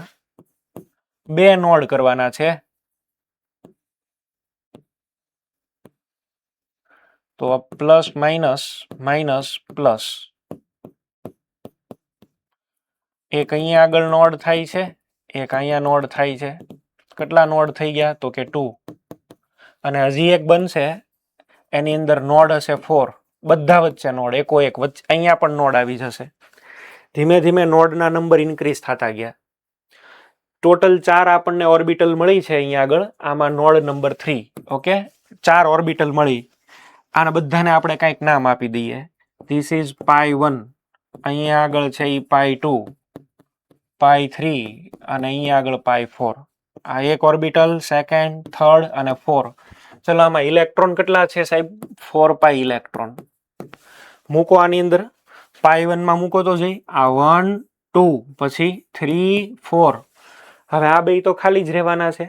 2 નોડ કરવાના છે. તો પ્લસ માઇનસ માઇનસ પ્લસ. એક અહીંયા આગળ નોડ થાય છે, એક અહીંયા નોડ થાય છે. કેટલા નોડ થઈ ગયા? તો કે 2. અને હજી એક બનશે એની અંદર નોડ હશે 4. બધા વચ્ચે નોડ એકો એક વચ્ચે અહીંયા પણ નોડ આવી જશે. ધીમે ધીમે નોડના નંબર ઇન્ક્રીઝ થતા ગયા. ટોટલ 4 આપણને ઓર્બિટલ મળી છે અહીંયા આગળ. આમાં નોડ નંબર 3. ઓકે, 4 ઓર્બિટલ મળી. આના બધાને આપણે કંઈક નામ આપી દઈએ. ધીસ ઇઝ પાઈ 1. અહીંયા આગળ છે એ પાઈ 2, પાઈ 3 અને અહીંયા આગળ પાઈ 4. આ એક ઓર્બિટલ, સેકન્ડ, થર્ડ અને 4. ચલો આમાં ઇલેક્ટ્રોન કેટલા છે સાહેબ? 4 પાઈ ઇલેક્ટ્રોન મૂકો આની અંદર. પાઈ 1 માં મૂકો તો જઈ. આ 1 2 પછી 3 4. હવે આ બે તો ખાલી જ રહેવાના છે.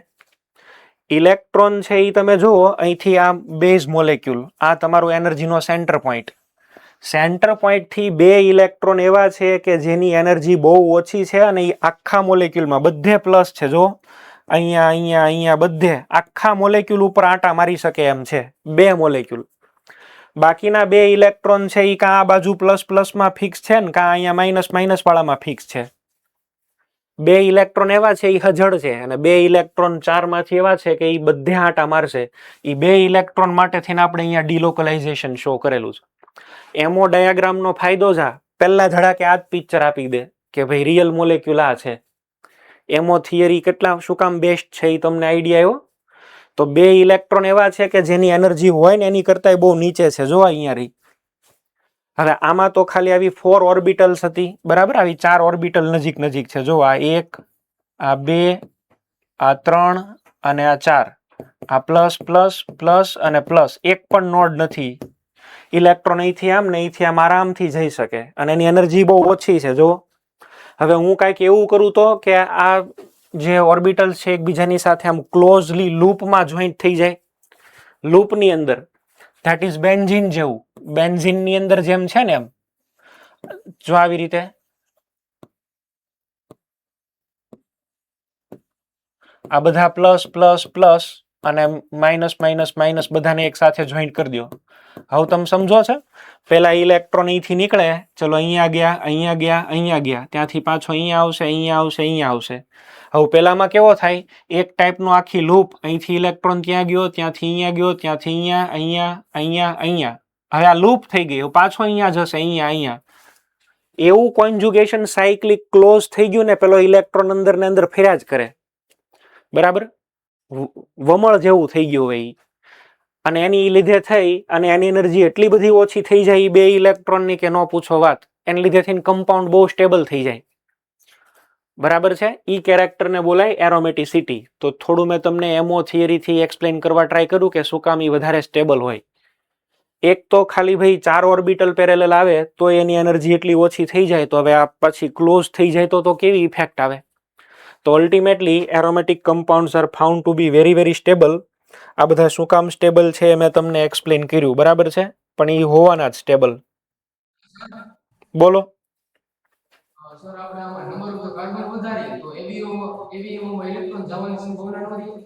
ઇલેક્ટ્રોન છે એ તમે જુઓ અહીંથી આ બેઝ મોલેક્યુલ, આ તમારું એનર્જીનો સેન્ટર પોઈન્ટ. સેન્ટર પોઈન્ટથી 2 ઇલેક્ટ્રોન એવા છે કે જેની એનર્જી બહુ ઓછી છે અને એ આખા મોલેક્યુલમાં બધે પ્લસ છે. જો અહીંયા અહીંયા અહીંયા બધે આખા મોલેક્યુલ ઉપર આંટા મારી શકે એમ છે 2 મોલેક્યુલ. બાકીના 2 ઇલેક્ટ્રોન છે એ કાં આ બાજુ પ્લસ પ્લસમાં ફિક્સ છે ને કાં અહીંયા માઇનસ માઇનસ વાળામાં ફિક્સ છે. 2 ઇલેક્ટ્રોન એવા છે એ હજળ છે અને 2 ઇલેક્ટ્રોન 4 માંથી એવા છે કે એ બધે આંટા મારશે. એ 2 ઇલેક્ટ્રોન માટે થઈને આપણે અહીંયા ડિલોકલાઇઝેશન શો કરેલું છે. એમો ડાયાગ્રામનો ફાયદો જ આ પહેલા ધડાકે આ જ પિક્ચર આપી દે કે ભાઈ રિયલ મોલેક્યુલ આ છે. એમો થિયરી કેટલા શું કામ બેસ્ટ છે એ તમને આઈડિયા આવ્યો? તો 2 ઇલેક્ટ્રોન એવા છે કે જેની એનર્જી હોય ને એની કરતા બહુ નીચે છે. જો અહીંયા રહી. હવે આમાં તો ખાલી આવી 4 ઓર્બિટલ્સ હતી. બરાબર, આવી 4 ઓર્બિટલ નજીક નજીક છે. જો આ 1, આ 2, આ 3 અને આ 4. આ પ્લસ પ્લસ પ્લસ અને પ્લસ. એક પણ નોડ નથી. ઇલેક્ટ્રોન અહીંથી આમ ને અહીંથી આમ આરામથી જઈ શકે અને એની એનર્જી બહુ ઓછી છે. જો હવે હું કાંઈક એવું કરું તો કે આ જે ઓર્બિટલ્સ છે એકબીજાની સાથે આમ ક્લોઝલી લૂપમાં જોઈન્ટ થઈ જાય. લૂપની અંદર ધેટ ઇઝ બેન્ઝીન જેવું. બેન્ઝીનની અંદર જેમ છે ને એમ જો આવી રીતે આ બધા પ્લસ પ્લસ પ્લસ અને માઇનસ માઇનસ માઇનસ બધાને એક સાથે જોઈન્ટ કરી દો. હવે તમે સમજો છો? પેલા ઇલેક્ટ્રોન અહીંથી નીકળે, ચલો અહીંયા ગયા, અહીંયા ગયા, અહીંયા ગયા, ત્યાંથી પાછો અહીંયા આવશે, અહીંયા આવશે, અહીંયા આવશે. હવે પેલામાં કેવો થાય? એક ટાઈપનો આખી લૂપ. અહીંથી ઇલેક્ટ્રોન ત્યાં ગયો, ત્યાંથી અહીંયા ગયો, ત્યાંથી અહીંયા, અહીંયા, અહીંયા, અહીંયા. હવે આ લૂપ થઈ ગઈ. પાછો અહીંયા જશે, અહીંયા, અહીંયા. એવું કોન્જ્યુગેશન સાયક્લિક ક્લોઝ થઈ ગયું ને પેલો ઇલેક્ટ્રોન અંદર ને અંદર ફેર્યા જ કરે. બરાબર, વમળ જેવું થઈ ગયું હોય. અને એની લીધે થઈ અને એની એનર્જી એટલી બધી ઓછી થઈ જાય 2 ઇલેક્ટ્રોનની કે ન પૂછો વાત. એને લીધે થઈને કમ્પાઉન્ડ બહુ સ્ટેબલ થઈ જાય. બરાબર છે. ઈ કેરેક્ટરને બોલાય એરોમેટિસિટી. તો થોડું મેં તમને એમઓ થિયરીથી એક્સપ્લેન કરવા ટ્રાય કર્યું કે શું કામ ઈ વધારે સ્ટેબલ હોય. એક તો ખાલી ભાઈ 4 ઓર્બિટલ પેરેલલ આવે તો એની એનર્જી એટલી ઓછી થઈ જાય. તો હવે આ પછી ક્લોઝ થઈ જાય તો કેવી ઇફેક્ટ આવે? તો ultimately aromatic compounds are found to be very very stable. આ બધા શું કામ સ્ટેબલ છે મેં તમને એક્સપ્લેન કર્યું. બરાબર છે, પણ એ હોવાના જ સ્ટેબલ. બોલો. સર આપણે આમાં નંબર ઉપર કાર્બન વધારીએ તો એવીઓમાં ઇલેક્ટ્રોન જવાની સંભાવના નથી.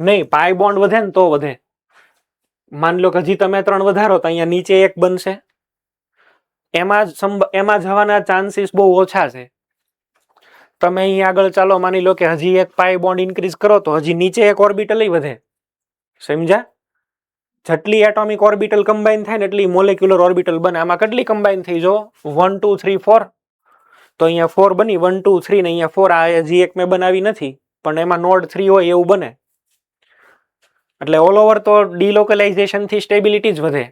નહીં, પાઈ બોન્ડ વધે ને તો વધે. માન લો કે હજી તમે 3 વધારો તો અહીંયા નીચે 1 બનશે, એમાં જવાના ચાન્સીસ બહુ ઓછા છે. તમે અહીંયા આગળ ચાલો માની લો કે હજી 1 પાઈ બોન્ડ ઇન્ક્રીઝ કરો તો હજી નીચે 1 ઓર્બિટલ વધે. સમજ્યા? જેટલી એટોમિક ઓર્બિટલ કમ્બાઈન થાય ને એટલી મોલેક્યુલર ઓર્બિટલ બને. આમાં કેટલી કમ્બાઈન થઈ? જો 1 2 3 4, તો અહીંયા 4 બની, 1 2 3 ને અહીંયા 4. આ હજી 1 મેં બનાવી નથી પણ એમાં નોડ 3 હોય એવું બને. એટલે ઓલ ઓવર તો ડિલોકલાઇઝેશન થી સ્ટેબિલિટી જ વધે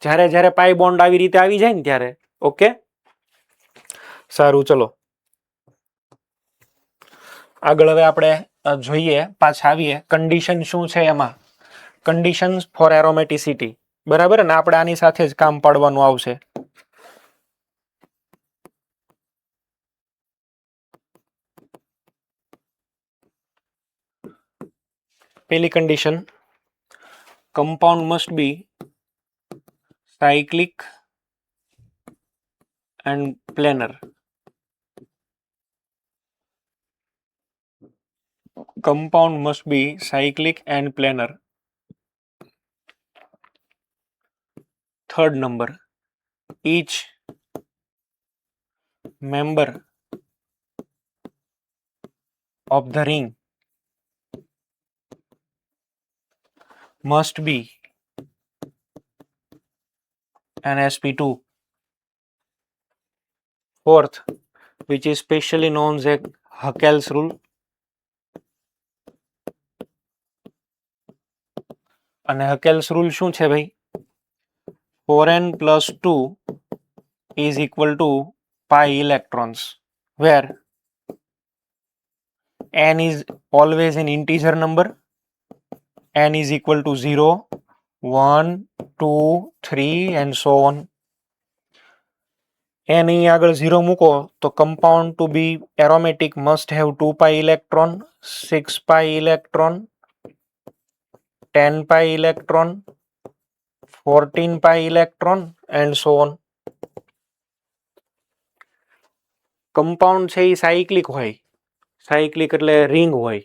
જ્યારે જ્યારે પાઈ બોન્ડ આવી રીતે આવી જાય ને ત્યારે. ઓકે, સારું, ચલો આગળ હવે આપણે જોઈએ, પાછા આવીએ કન્ડિશન શું છે એમાં. કન્ડિશન્સ ફોર એરોમેટિસિટી, બરાબર ને? આપણે આની સાથે જ કામ પાડવાનું આવશે. પહેલી condition, compound must be cyclic and planar. Compound must be cyclic and planar. Third number, each member of the ring must be an sp2. Fourth, which is specially known as Haeckel's rule. અને Haeckel's rule શું છે ભાઈ? 4n plus 2 is equal to pi electrons, where n is always an integer number. n is equal to 0, 1, 2, 3 and so on. n અહીં આગળ 0 મૂકો તો compound to be aromatic must have 2 pi electron, 6 pi electron, 10 pi electron, 14 pi electron and so on. compound છે એ cyclic હોય. Cyclic એટલે ring હોય.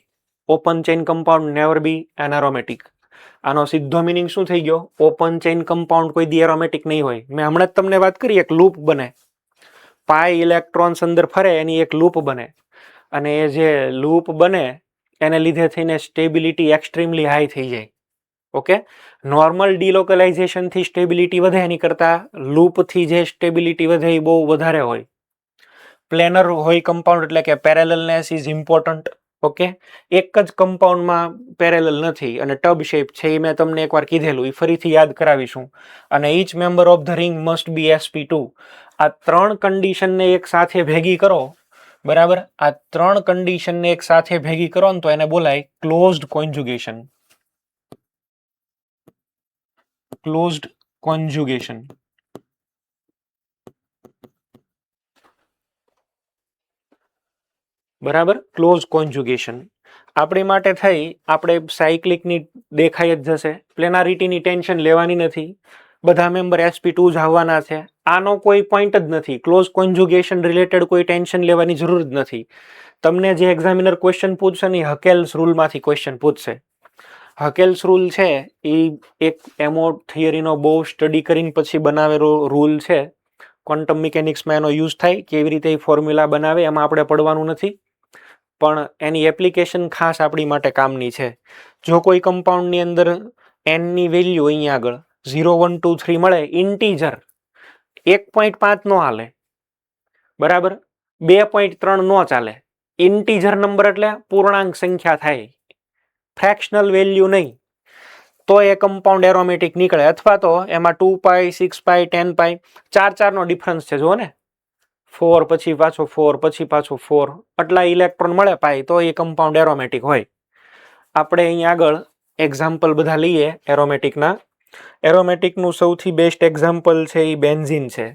Open chain compound never be an aromatic. આનો સીધો મિનિંગ શું થઈ ગયો? ઓપન ચેઇન કમ્પાઉન્ડ કોઈ દી એરોમેટિક નહીં હોય. મેં હમણાં જ તમને વાત કરી, એક લૂપ બને, પાઈ ઇલેક્ટ્રોન્સ અંદર ફરે એની એક લૂપ બને, અને એ જે લૂપ બને એને લીધે થઈને સ્ટેબિલિટી એક્સ્ટ્રીમલી હાઈ થઈ જાય. ઓકે, નોર્મલ ડિલોકલાઇઝેશન થી સ્ટેબિલિટી વધે એની કરતા લૂપ થી જે સ્ટેબિલિટી વધે એ બહુ વધારે હોય. પ્લેનર હોય કમ્પાઉન્ડ એટલે કે પેરેલલનેસ ઇઝ ઇમ્પોર્ટન્ટ. ઓકે, એક જ કમ્પાઉન્ડમાં પેરેલલ નથી, અને ટબ શેપ છે એ મેં તમને એકવાર કીધેલું, એ ફરીથી યાદ કરાવીશું. અને each member of the ring must be sp2. આ 3 કન્ડિશનને એક સાથે ભેગી કરો, બરાબર? આ 3 કન્ડિશનને એક સાથે ભેગી કરો ને તો એને બોલાય ક્લોઝડ કોન્જુગેશન. ક્લોઝડ કોન્જુગેશન, બરાબર? ક્લોઝ કોન્જુગેશન આપણી માટે થઈ, આપણે સાયક્લિકની દેખાઈ જ જશે, પ્લેનારિટીની ટેન્શન લેવાની નથી, બધા મેમ્બર sp2 જ આવવાના છે, આનો કોઈ પોઈન્ટ જ નથી. ક્લોઝ કોન્જુગેશન રિલેટેડ કોઈ ટેન્શન લેવાની જરૂર જ નથી. તમને જે એક્ઝામિનર ક્વેશ્ચન પૂછશે ને હકેલ્સ રૂલમાંથી ક્વેશ્ચન પૂછશે. હકેલ્સ રૂલ છે એ એક એમો થિયરીનો બહુ સ્ટડી કરીને પછી બનાવેલો રૂલ છે. ક્વોન્ટમ મિકેનિક્સમાં એનો યુઝ થાય, કેવી રીતે એ ફોર્મ્યુલા બનાવે એમાં આપણે પડવાનું નથી, પણ એની એપ્લિકેશન ખાસ આપણી માટે કામની છે. જો કોઈ કમ્પાઉન્ડની અંદર n ની વેલ્યુ અહીંયા આગળ 0 1 2 3 મળે, ઇન્ટીજર, 1.5 નો હાલે, બરાબર? 2.3 નો ચાલે. ઇન્ટીજર નંબર એટલે પૂર્ણાંક સંખ્યા થાય, ફ્રેક્શનલ વેલ્યુ નહીં, તો એ કમ્પાઉન્ડ એરોમેટિક નીકળે. અથવા તો એમાં 2 પાઈ 6 પાઈ 10 પાઈ 4 નો ડિફરન્સ છે, જુઓ ને, 4 પછી પાછો 4 પછી પાછો 4, આટલા ઇલેક્ટ્રોન મળે પાઈ, તો એ કમ્પાઉન્ડ એરોમેટિક હોય. આપણે અહીંયા આગળ એક્ઝામ્પલ બધા લઈએ એરોમેટિકના. એરોમેટિકનું સૌથી બેસ્ટ એક્ઝામ્પલ છે એ બેન્ઝીન છે,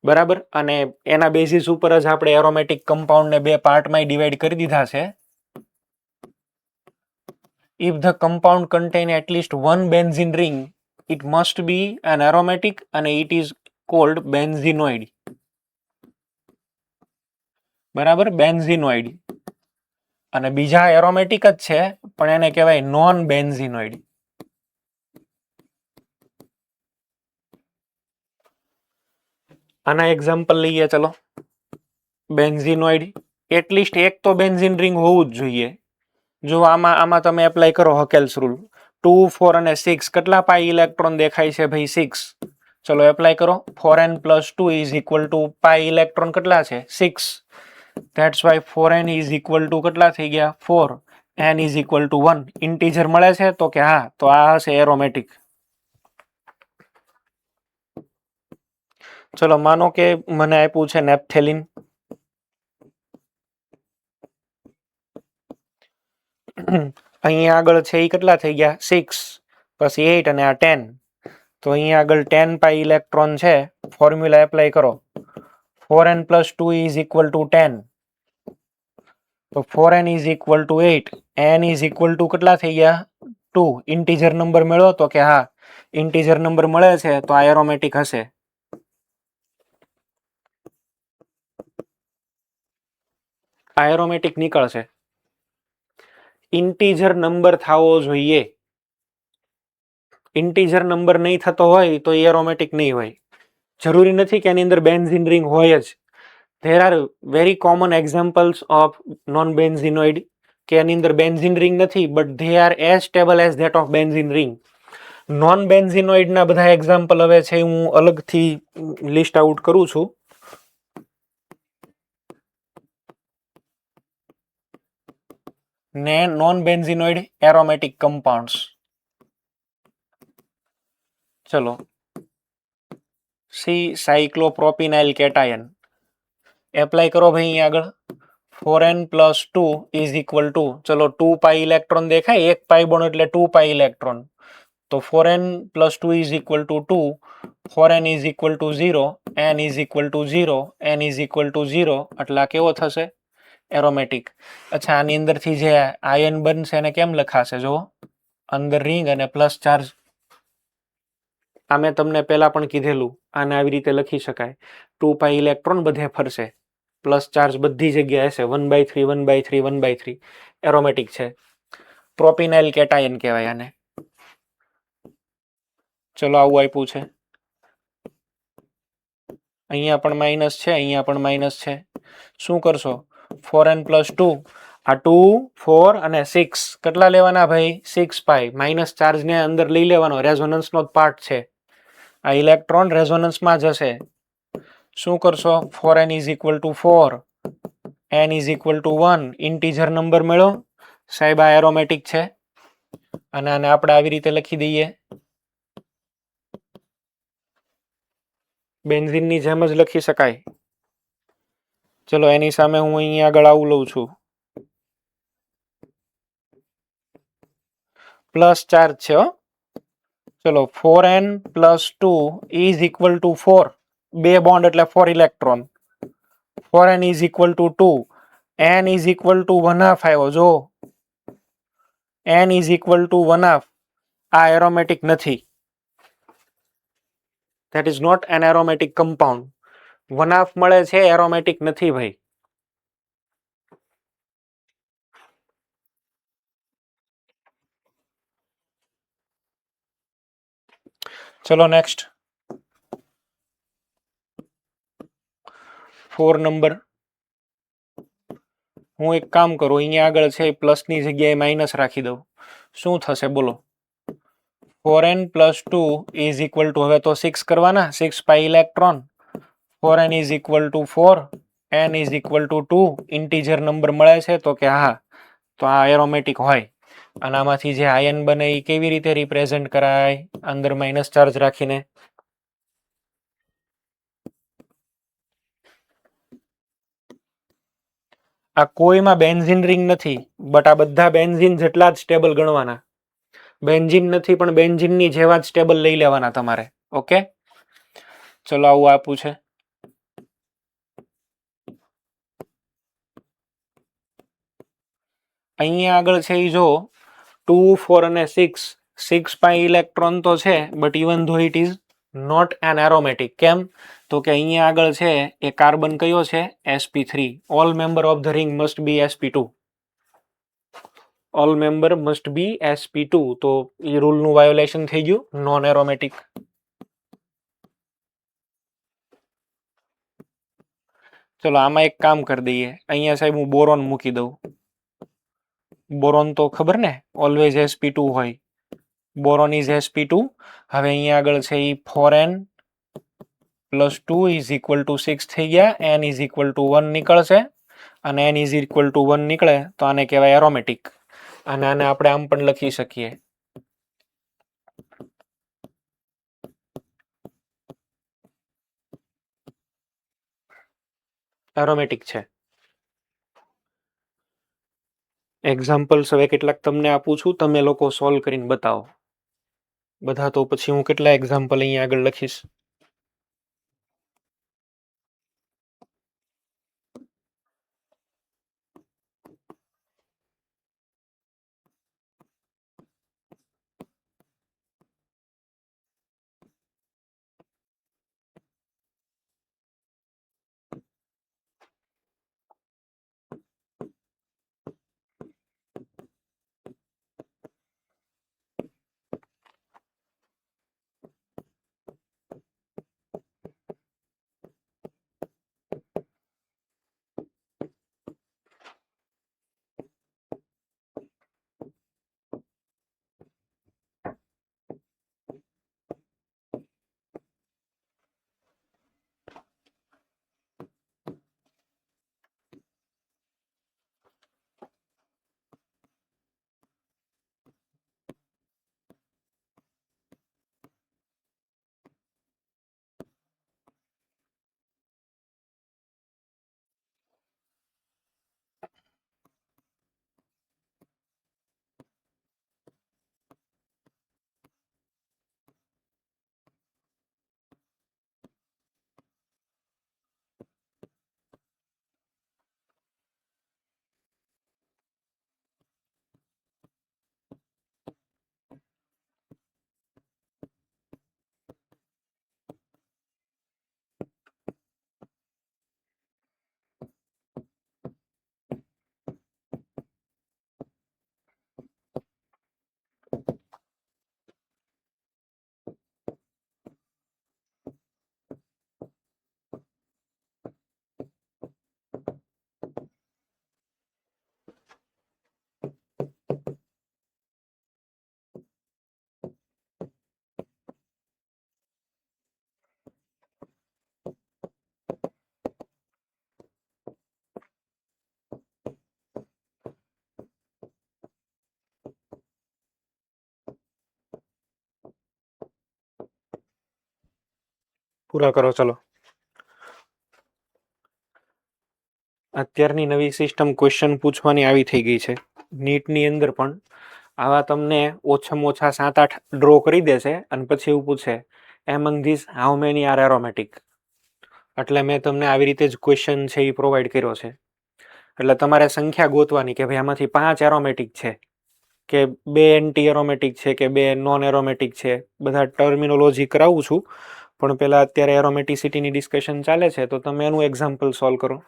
બરાબર? અને એના બેઝિસ ઉપર જ આપણે એરોમેટિક કમ્પાઉન્ડને 2 પાર્ટમાં ડિવાઈડ કરી દીધા છે. If the compound contain at least one benzene ring, it must be an aromatic and it is called benzenoid. બરાબર, બેન્ઝિનોઇડ. અને બીજા એરોમેટિક જ છે પણ એને કહેવાય નોન બેન્ઝિનોઇડ. આના એક્ઝામ્પલ લઈએ ચલો. બેન્ઝિનોઇડ, એટલીસ્ટ એક તો બેન્ઝિન રિંગ હોવું જ જોઈએ. જો આમાં તમે એપ્લાય કરો હકેલ્સ રૂલ, 2, 4 અને 6 કેટલા પાઈ ઇલેક્ટ્રોન દેખાય છે ભાઈ? 6. ચલો એપ્લાય કરો. 4n + 2 is equal to pi electron કેટલા છે? 6. That's why 4n is equal to કેટલા થઈ ગયા? 4. n is equal to 1. Integer મળે છે તો કે હા, તો આ હશે એરોમેટિક. ચલો માનો કે મને આપ્યું છે નેપ્થેલિન. અહીંયા આગળ છે એ કેટલા થઈ ગયા? 6 પછી 8 અને આ 10. તો અહીંયા આગળ 10 પાઈ ઇલેક્ટ્રોન છે. ફોર્મ્યુલા એપ્લાય કરો. 4n + 2 is equal two 10. તો 4n is equal two 8. n is equal to કેટલા થઈ ગયા? 2. ઇન્ટીજર નંબર મળ્યો તો કે હા, ઇન્ટીજર નંબર મળે છે તો આ એરોમેટિક હશે. આ એરોમેટિક નીકળશે. ઇન્ટીજર નંબર થવો જોઈએ. ઇન્ટીજર નંબર નહીં થતો હોય તો એરોમેટિક નહીં હોય. જરૂરી નથી કે એની અંદર બેન્ઝિન રિંગ હોય જ. There are very common examples of non benzenoid કે એની અંદર બેન્ઝિન રિંગ નથી but they are as stable as that of benzene ring. Non બેન્ઝિનોઇડના બધા એક્ઝામ્પલ હવે છે હું અલગથી લિસ્ટ આઉટ કરું છું. ને નોન બેન્ઝિનોઇડ એરોમેટિક કમ્પાઉન્ડ્સ. ચલો, સી સાયક્લોપ્રોપિનાઇલ કેટાયન એપ્લાય કરો ભાઈ. અહીંયા આગળ 4n + 2 ઇઝ ઇક્વલ ટુ, ચલો 2 પાઈ ઇલેક્ટ્રોન દેખાય, 1 પાઈ બોન્ડ એટલે 2 પાઈ ઇલેક્ટ્રોન. તો 4n + 2 is equal to 2. 4n is equal to 0. n is equal to 0. n is equal to 0. એટલે આ કેવો થશે? એરોમેટિક. અચ્છા, આની અંદરથી જે આયન બનશે એને કેમ લખાશે? જો અંદર રિંગ અને પ્લસ ચાર્જ. આ મેં તમને પહેલા પણ કીધેલું, આને આવી રીતે લખી શકાય. 2 પાઈ ઇલેક્ટ્રોન બધે ફરશે, પ્લસ ચાર્જ બધી જગ્યાએ હશે. 1/3 1/3 1/3 એરોમેટિક છે. પ્રોપિનાઇલ કેટાયન કહેવાય આને. ચલો આવું આપ્યું છે. અહીંયા પણ માઇનસ છે, અહીંયા પણ માઇનસ છે. શું કરશો? 4n + 2. આ 2, 4 અને 6 કેટલા લેવાના ભાઈ? 6 પાઈ. માઇનસ ચાર્જને અંદર લઈ લેવાનો, રેઝોનન્સનો જ પાર્ટ છે. આ ઇલેક્ટ્રોન રેઝોનન્સમાં જશે. શું કરશો? 4n is equal to 4. n is equal to 1. Integer number મળ્યો સાહેબ, આ એરોમેટિક છે. અને આને આપણે આવી રીતે લખી દઈએ, બેન્ઝિનની જેમ જ લખી શકાય. ચલો એની સામે હું અહીંયા આગળ આવું લઉં છું, પ્લસ ચાર્જ છે. ચલો 4n + 2 is equal to 4. 2 bond એટલે 4 electron. 4n is equal to 2. n is equal two 1/2 આવ્યો. જો n ઇઝ ઇક્વલ ટુ 1/2. આ એરોમેટિક નથી. That is not an aromatic compound. 1/2 મળે છે, એરોમેટિક નથી ભાઈ. ચલો નેક્સ્ટ 4 નંબર. હું એક કામ કરું, અહીંયા આગળ છે પ્લસની જગ્યાએ માઇનસ રાખી દઉં. શું થશે બોલો? 4n + 2 ઇઝ ઇક્વલ ટુ, હવે તો 6 કરવાના, 6 pi electron. 4n is equal to 4. n is equal to 2. Integer number મળે છે તો કે હા, તો આ એરોમેટિક હોય. અને આમાંથી જે આયન બને એ કેવી રીતે રિપ્રેઝેન્ટ કરાય? અંદર માઇનસ ચાર્જ રાખીને. આ કોઈમાં બેન્ઝિન રિંગ નથી બટ આ બધા બેન્ઝિન જેટલા જ સ્ટેબલ ગણવાના. બેન્ઝિન નથી પણ બેન્ઝિનની જેવા જ સ્ટેબલ લઈ લેવાના તમારે. ઓકે, ચલો આવું આપું છે. અહીંયા આગળ છે એ જો 2, 4 અને 6 પાઈ ઇલેક્ટ્રોન તો છે but even though it is not an aromatic. કેમ? તો કે અહીંયા આગળ છે એ કાર્બન કયો છે? sp3. All member of the ring must be sp2. All member must be sp2. તો એ રૂલનું વાયોલેશન થઈ ગયું, નોન એરોમેટિક. ચલો આમાં એક કામ કરી દઈએ, અહીંયા સાહેબ હું બોરોન મૂકી દઉં. બોરોન તો ખબર ને, ઓલવેઝ sp2 હોય. Boron is sp2. હવે અહીંયા આગળ છે એ 4n plus 2 is equal two 6 થઈ ગયા. n ઇઝ ઇક્વલ ટુ 1 નીકળશે, અને n ઇઝ ઇક્વલ ટુ 1 નીકળે તો આને કહેવાય એરોમેટિક. અને આને આપણે આમ પણ લખી શકીએ, એરોમેટિક છે. એક્ઝામ્પલ્સ હવે કેટલાક તમને આપું છું, તમે લોકો સોલ્વ કરીને બતાવો બધા. તો પછી હું કેટલા એક્ઝામ્પલ અહીંયા આગળ લખીશ. પૂરા કરો ચલો. અત્યારની નવી સિસ્ટમ ક્વેશ્ચન પૂછવાની આવી થઈ ગઈ છે. નીટની અંદર પણ આવા તમને ઓછામાં ઓછા 7-8 ડ્રો કરી દેશે, અને પછી એવું પૂછે among this how many are aromatic. એટલે મેં તમને આવી રીતે જ ક્વેશ્ચન છે એ પ્રોવાઈડ કર્યો છે. એટલે તમારે સંખ્યા ગોતવાની કે ભાઈ આમાંથી 5 એરોમેટિક છે, કે 2 એન્ટી એરોમેટિક છે, કે 2 નોન એરોમેટિક છે. બધા ટર્મિનોલોજી કરાવું છું, પણ પહેલા અત્યારે એરોમેટિસિટીની ડિસ્કશન ચાલે છે, તો તમે એનું એક્ઝામ્પલ સોલ્વ કરો.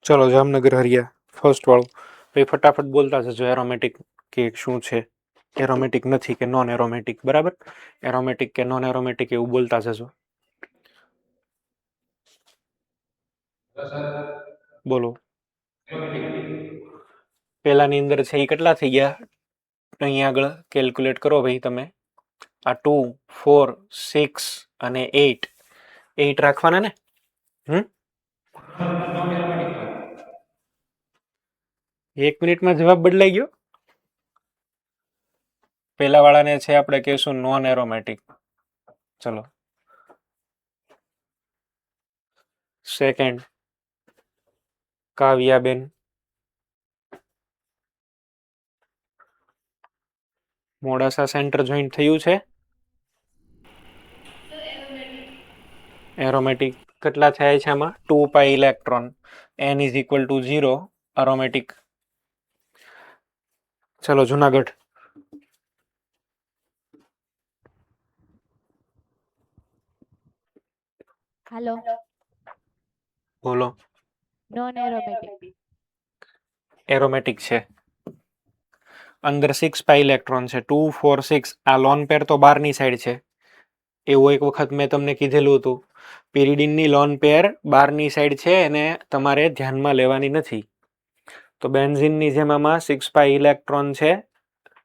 ચલો જામનગર હરિયા ફર્સ્ટ વાળું. ભાઈ ફટાફટ બોલતા જજો એરોમેટિક કે શું છે, એરોમેટિક નથી કે નોન એરોમેટિક. બરાબર, એરોમેટિક કે નોન એરોમેટિક એવું બોલતા જજો. બોલો. પેલાની અંદર છે એ કેટલા થઈ ગયા અહીંયા આગળ કેલ્ક્યુલેટ કરો ભાઈ તમે. આ 2 4 6 અને 8 રાખવાના ને. એક મિનિટમાં જવાબ બદલાઈ ગયો. પેલા વાળાને છે આપણે કહીશું નોન એરોમેટિક. ચલો સેકન્ડ કાવ્યાબેન, મોડાસા સેન્ટર જોઈન્ટ થયું છે. એરોમેટિક કેટલા થાય છે આમાં? 2 pi electron, n is equal to 0, aromatic. ચલો જુનાગઢ. હાલો. બોલો. Non aromatic. એરોમેટિક છે. અંદર 6 પાઈ ઇલેક્ટ્રોન છે, 2 4 6. આ લોન પેર તો બહારની સાઈડ છે. એવું એક વખત મેં તમને કીધેલું હતું, પિરિડિનની લોન પેર બહારની સાઈડ છે અને તમારે ધ્યાનમાં લેવાની નથી. તો બેન્ઝિનની જેમ આમાં 6 પાઈ ઇલેક્ટ્રોન છે.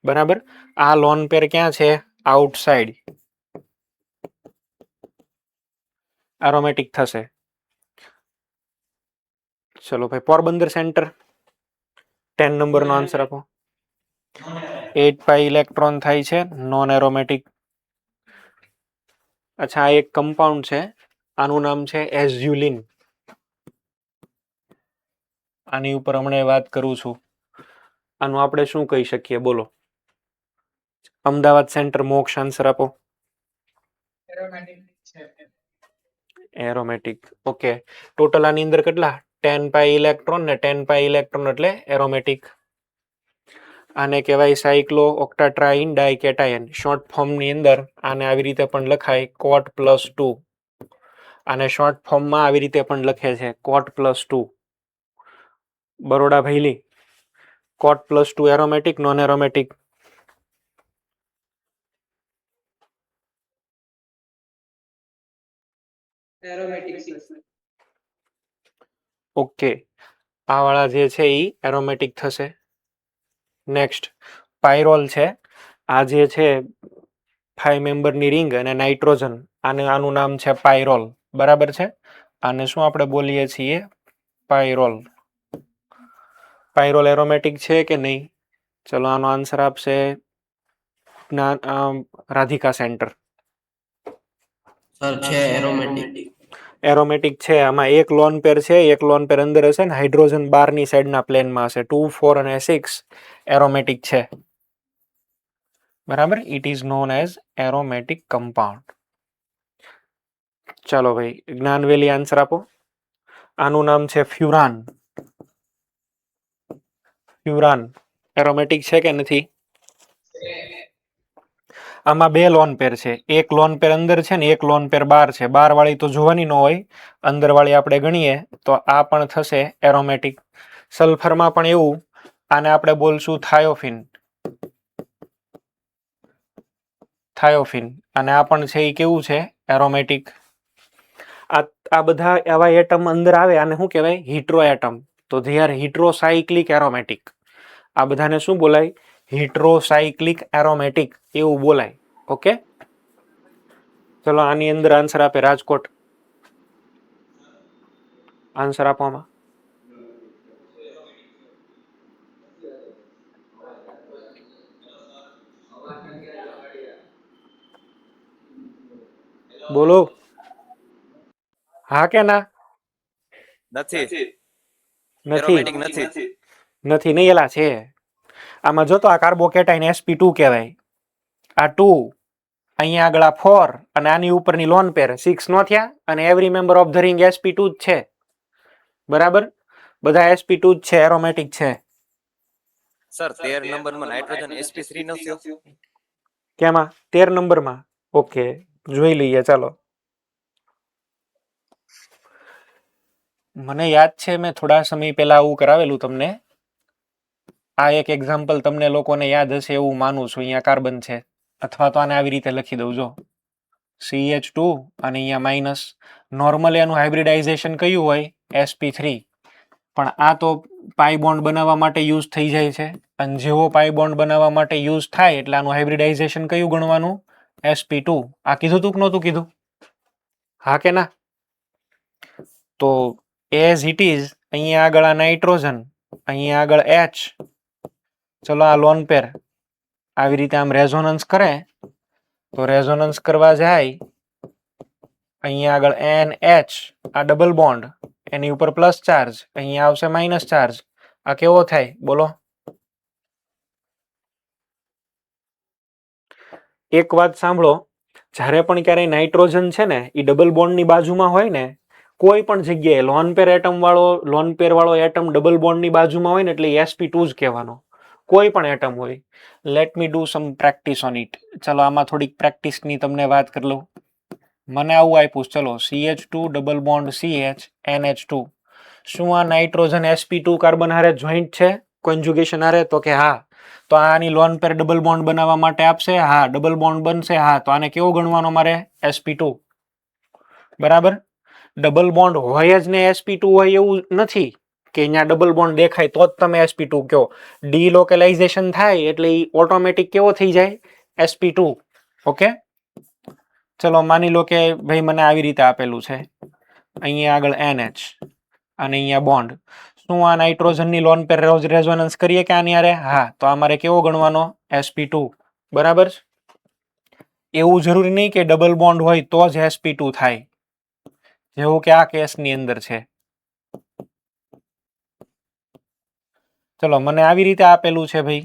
બરાબર, આ લોન પેર ક્યાં છે? આઉટસાઇડ. એરોમેટિક થશે. ચલો ભાઈ પોરબંદર સેન્ટર 10 નંબરનો આન્સર આપો. 8 પાઈ ઇલેક્ટ્રોન થાય છે, નોન એરોમેટિક. અચ્છા, આ એક કમ્પાઉન્ડ છે, આનું નામ છે એઝ્યુલિન. આની ઉપર હમણાં વાત કરું છું. આનું આપણે શું કહી શકીએ બોલો? અમદાવાદ સેન્ટર મોક્ષ આન્સર આપો. એરોમેટિક. ઓકે, ટોટલ આની અંદર કેટલા? 10 પાઈ ઇલેક્ટ્રોન ને 10 પાઈ ઇલેક્ટ્રોન એટલે એરોમેટિક. આને કહેવાય સાયક્લો ઓક્ટાટ્રાઇન ડાયકેટાયન. શોર્ટ ફોર્મની અંદર આને આવી રીતે પણ લખાય કોટ +2. આને શોર્ટ ફોર્મમાં આવી રીતે પણ લખે છે કોટ +2. બરોડા ભૈલી, કોટ +2 એરોમેટિક નોન એરોમેટિક? ઓકે, આ વાળા જે છે એ એરોમેટિક થશે. નેક્સ્ટ પાયરોલ છે. આ જે છે 5 મેમ્બરની રિંગ અને નાઇટ્રોજન, આનું નામ છે પાયરોલ. બરાબર છે, આને શું આપણે બોલીએ છીએ? પાયરોલ. પાયરોલ એરોમેટિક છે કે નહીં? ચલો આનો આન્સર આપશે રાધિકા સેન્ટર. સર છે એરોમેટિક. એરોમેટિક છે. આમાં એક લોન પેર છે, એક લોન પેર અંદર હશે ને હાઇડ્રોજન બારની સાઈડના પ્લેનમાં હશે. 2 4 અને 6 એરોમેટિક છે. બરાબર, it is known as aromatic compound. ચાલો ભાઈ જ્ઞાનવેલી આન્સર આપો. આનું નામ છે ફ્યુરાન. ફ્યુરાન એરોમેટિક છે કે નથી? આમાં બે લોન પેર છે, એક લોન પેર અંદર છે ને એક લોન પેર બહાર છે. બહાર વાળી તો જોવાની ન હોય, અંદર વાળી આપણે ગણીએ તો આ પણ થશે એરોમેટિક. સલ્ફરમાં પણ એવું, આને આપણે બોલશું થાયોફિન. થાયોફિન. અને આ પણ છે એ કેવું છે? એરોમેટિક. આ બધા એવા એટમ અંદર આવે, આને શું કહેવાય? Hetero atom. તો ધે આર હિટ્રોસાયક્લિક એરોમેટિક. આ બધાને શું બોલાય? હિટ્રોસાયક્લિક એરોમેટિક એવું બોલાય. ઓકે, ચલો આની અંદર આન્સર આપે રાજકોટ. આન્સર આપવામાં બોલો. હા કે ના? નથી. નથી એરોમેટિક નથી. નથી નહીં, એલા છે. આમાં જો તો આ કાર્બોકેટાઇન sp2 કહેવાય. આ 2, અહીંયા આગળ આ 4 અને આની ઉપરની લોન પેર 6 નો થયા, અને every member of the ring sp2 જ છે. બરાબર, બધા sp2 જ છે, એરોમેટિક છે. સર 13 નંબરમાં નાઇટ્રોજન sp3 નો થયો. કેમાં? 13 નંબરમાં. ઓકે, જોઈ લઈએ ચાલો. મને યાદ છે મેં થોડા સમય પહેલા આવું કરાવેલું તમને. આ એક એક્ઝામ્પલ તમને લોકોને યાદ હશે એવું માનું છું. અહીંયા કાર્બન છે, અથવા તો આને આવી રીતે લખી દઉં, જો CH2 અને અહીંયા માઇનસ. નોર્મલી એનું હાઇબ્રિડાઇઝેશન કયું હોય? sp3. પણ આ તો પાઈ બોન્ડ બનાવવા માટે યુઝ થઈ જાય છે, અને જેવો પાઈ બોન્ડ બનાવવા માટે યુઝ થાય એટલે આનું હાઇબ્રિડાઇઝેશન કયું ગણવાનું? sp2. આ કીધું તું કે નહોતું કીધું? હા કે ના? તો એઝ ઇટ ઇઝ અહીંયા આગળ આ નાઇટ્રોજન, અહીંયા આગળ H. ચલો આ લોન પેર આવી રીતે આમ રેઝોનન્સ કરે, તો રેઝોનન્સ કરવા જાય અહીંયા આગળ NH, આ ડબલ બોન્ડ, એની ઉપર પ્લસ ચાર્જ, અહીંયા આવશે માઇનસ ચાર્જ. આ કેવો થાય બોલો? એક વાત સાંભળો, જ્યારે પણ ક્યારેય નાઇટ્રોજન છે ને એ ડબલ બોન્ડની બાજુમાં હોય ને, કોઈ પણ જગ્યાએ લોન પેર વાળો એટમ ડબલ બોન્ડની બાજુમાં હોય ને એટલે sp2 જ કહેવાનો, કોઈ પણ એટમ હોય. Let me do sum practice on it. ચલો આમાં થોડીક પ્રેક્ટિસની તમને વાત કરી લઉં. મને આવું આપ્યું, ચલો CH2 double bond CH NH2. શું આ નાઇટ્રોજન sp2 કાર્બન હારે જોઈન્ટ છે કોન્જુગેશન હારે? તો કે હા. તો આની લોન પેર ડબલ બોન્ડ બનાવવા માટે આપશે? હા. ડબલ બોન્ડ બનશે? હા. તો આને કેવો ગણવાનો મારે? sp2. બરાબર. ડબલ બોન્ડ હોય જ ને sp2 હોય એવું નથી કે અહીંયા ડબલ બોન્ડ દેખાય તો જ તમે sp2 કહો. ડીલોકેલાઇઝેશન થાય એટલે એ ઓટોમેટિક કેવો થઈ જાય? sp2. ઓકે, ચલો માની લો કે ભાઈ મને આવી રીતે આપેલું છે, અહીંયા આગળ NH અને અહીંયા બોન્ડ. શું આ નાઇટ્રોજનની લોન પેર રેઝોનન્સ કરીએ કે આની હારે? હા. તો આ મારે કેવો ગણવાનો? sp2. બરાબર. એવું જરૂરી નહીં કે ડબલ બોન્ડ હોય તો જ sp2 થાય, જેવું કે આ કેસની અંદર છે. ચલો મને આવી રીતે આપેલું છે ભાઈ,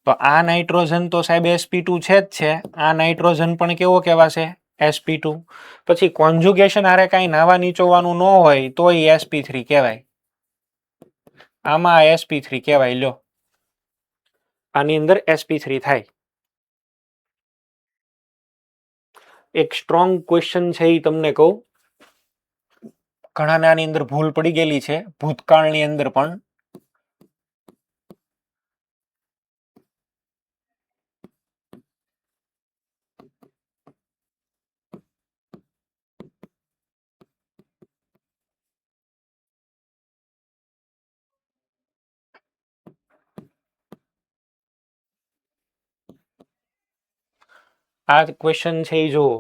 તો આ નાઇટ્રોજન તો સાહેબ sp2 છે જ છે. આ નાઇટ્રોજન પણ કેવો કહેવાશે? sp2. પછી કોન્જુગેશન હારે કાંઈ નાવા નીચોવાનું ન હોય તો એ sp3 કહેવાય. આમાં sp3 કહેવાય. લ્યો, આની અંદર sp3 થાય. એક સ્ટ્રોંગ ક્વેશ્ચન છે એ તમને કહું, ઘણાને આની અંદર ભૂલ પડી ગયેલી છે ભૂતકાળની અંદર પણ. આ ક્વેશ્ચન છે એ જુઓ,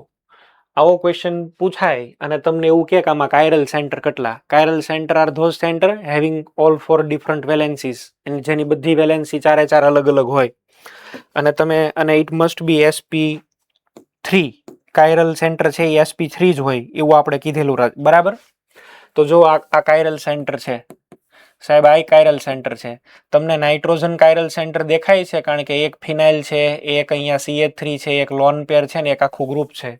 આવો ક્વેશ્ચન પૂછાય અને તમને એવું કે આમાં કાયરલ સેન્ટર કેટલા? Chiral centre are those centre having all four different valences, જેની બધી વેલેન્સી ચારે ચાર અલગ અલગ હોય, અને it must be sp3. Chiral centre છે એ sp3 જ હોય એવું આપણે કીધેલું. બરાબર. તો જો આ કાયરલ સેન્ટર છે સાહેબ, આ કાયરલ સેન્ટર છે. તમને નાઇટ્રોજન કાયરલ સેન્ટર દેખાય છે કારણ કે એક ફિનાઇલ છે, એક અહીંયા CH3 છે, એક લોન પેર છે ને એક આખું ગ્રુપ છે.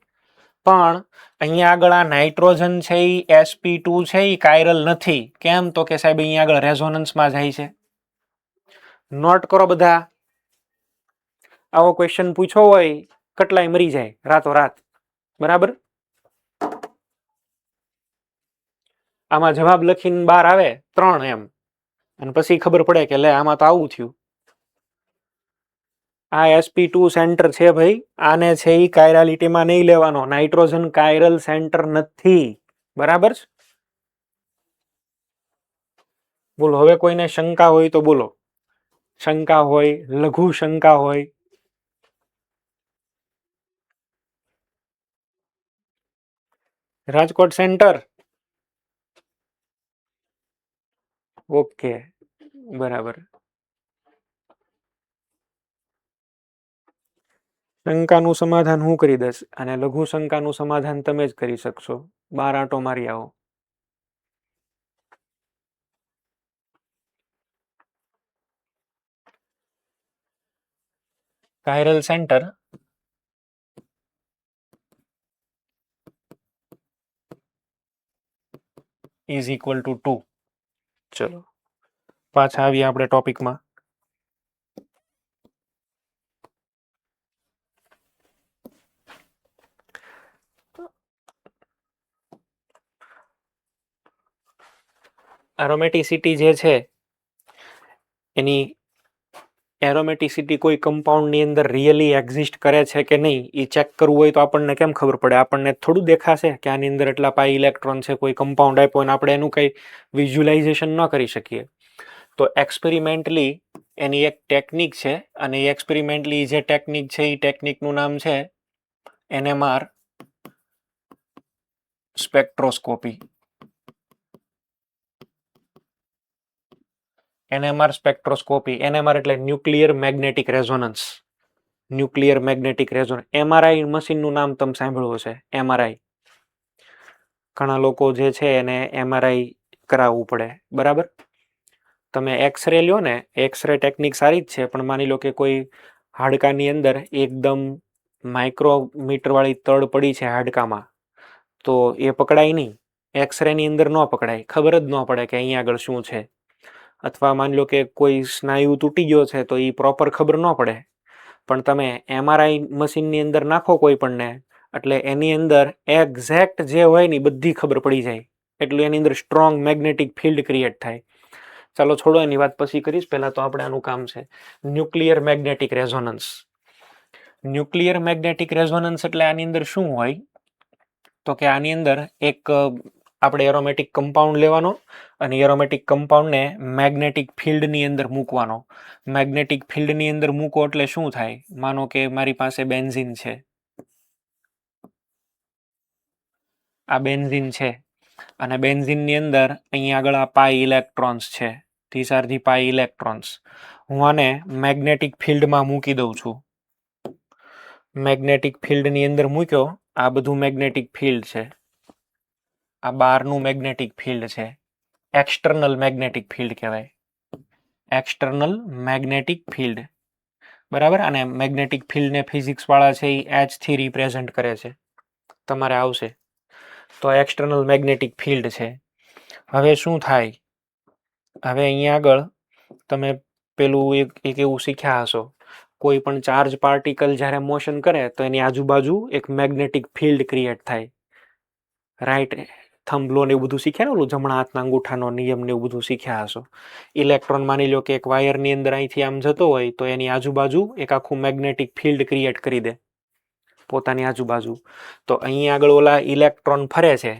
પણ અહીંયા આગળ આ નાઇટ્રોજન છે એ sp2 છે એ કાયરલ નથી. કેમ? તો કે સાહેબ અહીંયા આગળ રેઝોનન્સમાં જાય છે. નોટ કરો બધા. આવો ક્વેશ્ચન પૂછો હોય કેટલાય મરી જાય રાતોરાત. બરાબર. આમાં જવાબ લખીને બહાર આવે 3 એમ, અને પછી ખબર પડે કે લે આમાં તો આવું થયું. આ sp2 સેન્ટર છે ભાઈ, આને છે એ કાયરાલિટીમાં નહીં લેવાનો. નાઇટ્રોજન કાયરલ સેન્ટર નથી. બરાબર. બોલો, હવે કોઈને શંકા હોય તો બોલો. શંકા હોય, લઘુ શંકા હોય. રાજકોટ સેન્ટર. ઓકે, બરાબર. શંકાનું સમાધાન હું કરી દઈશ, અને લઘુ શંકાનું સમાધાન તમે જ કરી શકશો. 12 આંટો મારી આવો. કાયરલ સેન્ટર ઇઝ ઇક્વલ ટુ 2. ચલો પાછા આવીએ આપણે ટોપિકમાં. એરોમેટિસિટી જે છે એની એરોમેટિસિટી કોઈ કમ્પાઉન્ડની અંદર રિયલી એક્ઝિસ્ટ કરે છે કે નહીં એ ચેક કરવું હોય તો આપણને કેમ ખબર પડે? આપણને થોડું દેખાશે કે આની અંદર એટલા પાઈ ઇલેક્ટ્રોન છે, કોઈ કમ્પાઉન્ડ આપ્યો અને આપણે એનું કંઈ વિઝ્યુલાઇઝેશન ન કરી શકીએ. તો એક્સપેરિમેન્ટલી એની એક ટેકનિક છે, અને એ એક્સપેરિમેન્ટલી જે ટેકનિક છે એ ટેકનિકનું નામ છે NMR spectroscopy. NMR spectroscopy. NMR એટલે nuclear magnetic resonance. Nuclear magnetic resonance. MRI મશીનનું નામ તમે સાંભળ્યું હશે, MRI. ઘણા લોકો જે છે એને MRI કરાવવું પડે, બરાબર? તમે એક્સરે લ્યો ને, એક્સરે ટેકનિક સારી જ છે, પણ માની લો કે કોઈ હાડકાની અંદર એકદમ માઇક્રોમીટર વાળી તડ પડી છે હાડકામાં, તો એ પકડાય નહીં. એક્સરેની અંદર ન પકડાય, ખબર જ ન પડે કે અહીંયા આગળ શું છે. અથવા માની લો કે કોઈ સ્નાયુ તૂટી ગયો છે તો એ પ્રોપર ખબર ન પડે. પણ તમે MRI મશીનની અંદર નાખો કોઈ પણને, એટલે એની અંદર એક્ઝેક્ટ જે હોય ને બધી ખબર પડી જાય. એટલું એની અંદર સ્ટ્રોંગ મેગ્નેટિક ફિલ્ડ ક્રિએટ થાય. ચાલો છોડો, એની વાત પછી કરીશ. પહેલા તો આપણે આનું કામ છે nuclear magnetic resonance. Nuclear magnetic resonance એટલે આની અંદર શું હોય? તો કે આની અંદર એક આપણે એરોમેટિક કમ્પાઉન્ડ લેવાનો, અને એરોમેટિક કમ્પાઉન્ડને મેગ્નેટિક ફિલ્ડની અંદર મૂકવાનો. મેગ્નેટિક ફિલ્ડની અંદર મૂકો એટલે શું થાય? માનો કે મારી પાસે બેન્ઝીન છે, આ બેન્ઝીન છે, અને બેન્ઝીનની અંદર અહીંયા આગળ આ પાઈ ઇલેક્ટ્રોન્સ છે. This are the pi electrons. હું આને મેગ્નેટિક ફિલ્ડમાં મૂકી દઉં છું. મેગ્નેટિક ફિલ્ડની અંદર મૂક્યો, આ બધું મેગ્નેટિક ફિલ્ડ છે, આ બહારનું મેગ્નેટિક ફિલ્ડ છે. એક્સટર્નલ મેગ્નેટિક ફિલ્ડ કહેવાય, એક્સટર્નલ મેગ્નેટિક ફિલ્ડ, બરાબર? અને મેગ્નેટિક ફિલ્ડને ફિઝિક્સ વાળા છે એ H થી રિપ્રેઝન્ટ કરે છે, તમારે આવશે. તો એક્સટર્નલ મેગ્નેટિક ફિલ્ડ છે. હવે શું થાય? હવે અહીંયા આગળ તમે પેલું એક એવું શીખ્યા હશો, કોઈ પણ ચાર્જ પાર્ટિકલ જ્યારે મોશન કરે તો એની આજુબાજુ એક મેગ્નેટિક ફિલ્ડ ક્રિએટ થાય, રાઈટ? થંભલો ને એવું બધું શીખ્યા ને, ઓલું જમણા હાથના અંગૂઠાનો નિયમ ને એવું બધું શીખ્યા હશો. ઇલેક્ટ્રોન માની લો કે એક વાયરની અંદર અહીંથી આમ જતો હોય તો એની આજુબાજુ એક આખું મેગ્નેટિક ફિલ્ડ ક્રિએટ કરી દે પોતાની આજુબાજુ. તો અહીંયા આગળ ઓલા ઇલેક્ટ્રોન ફરે છે,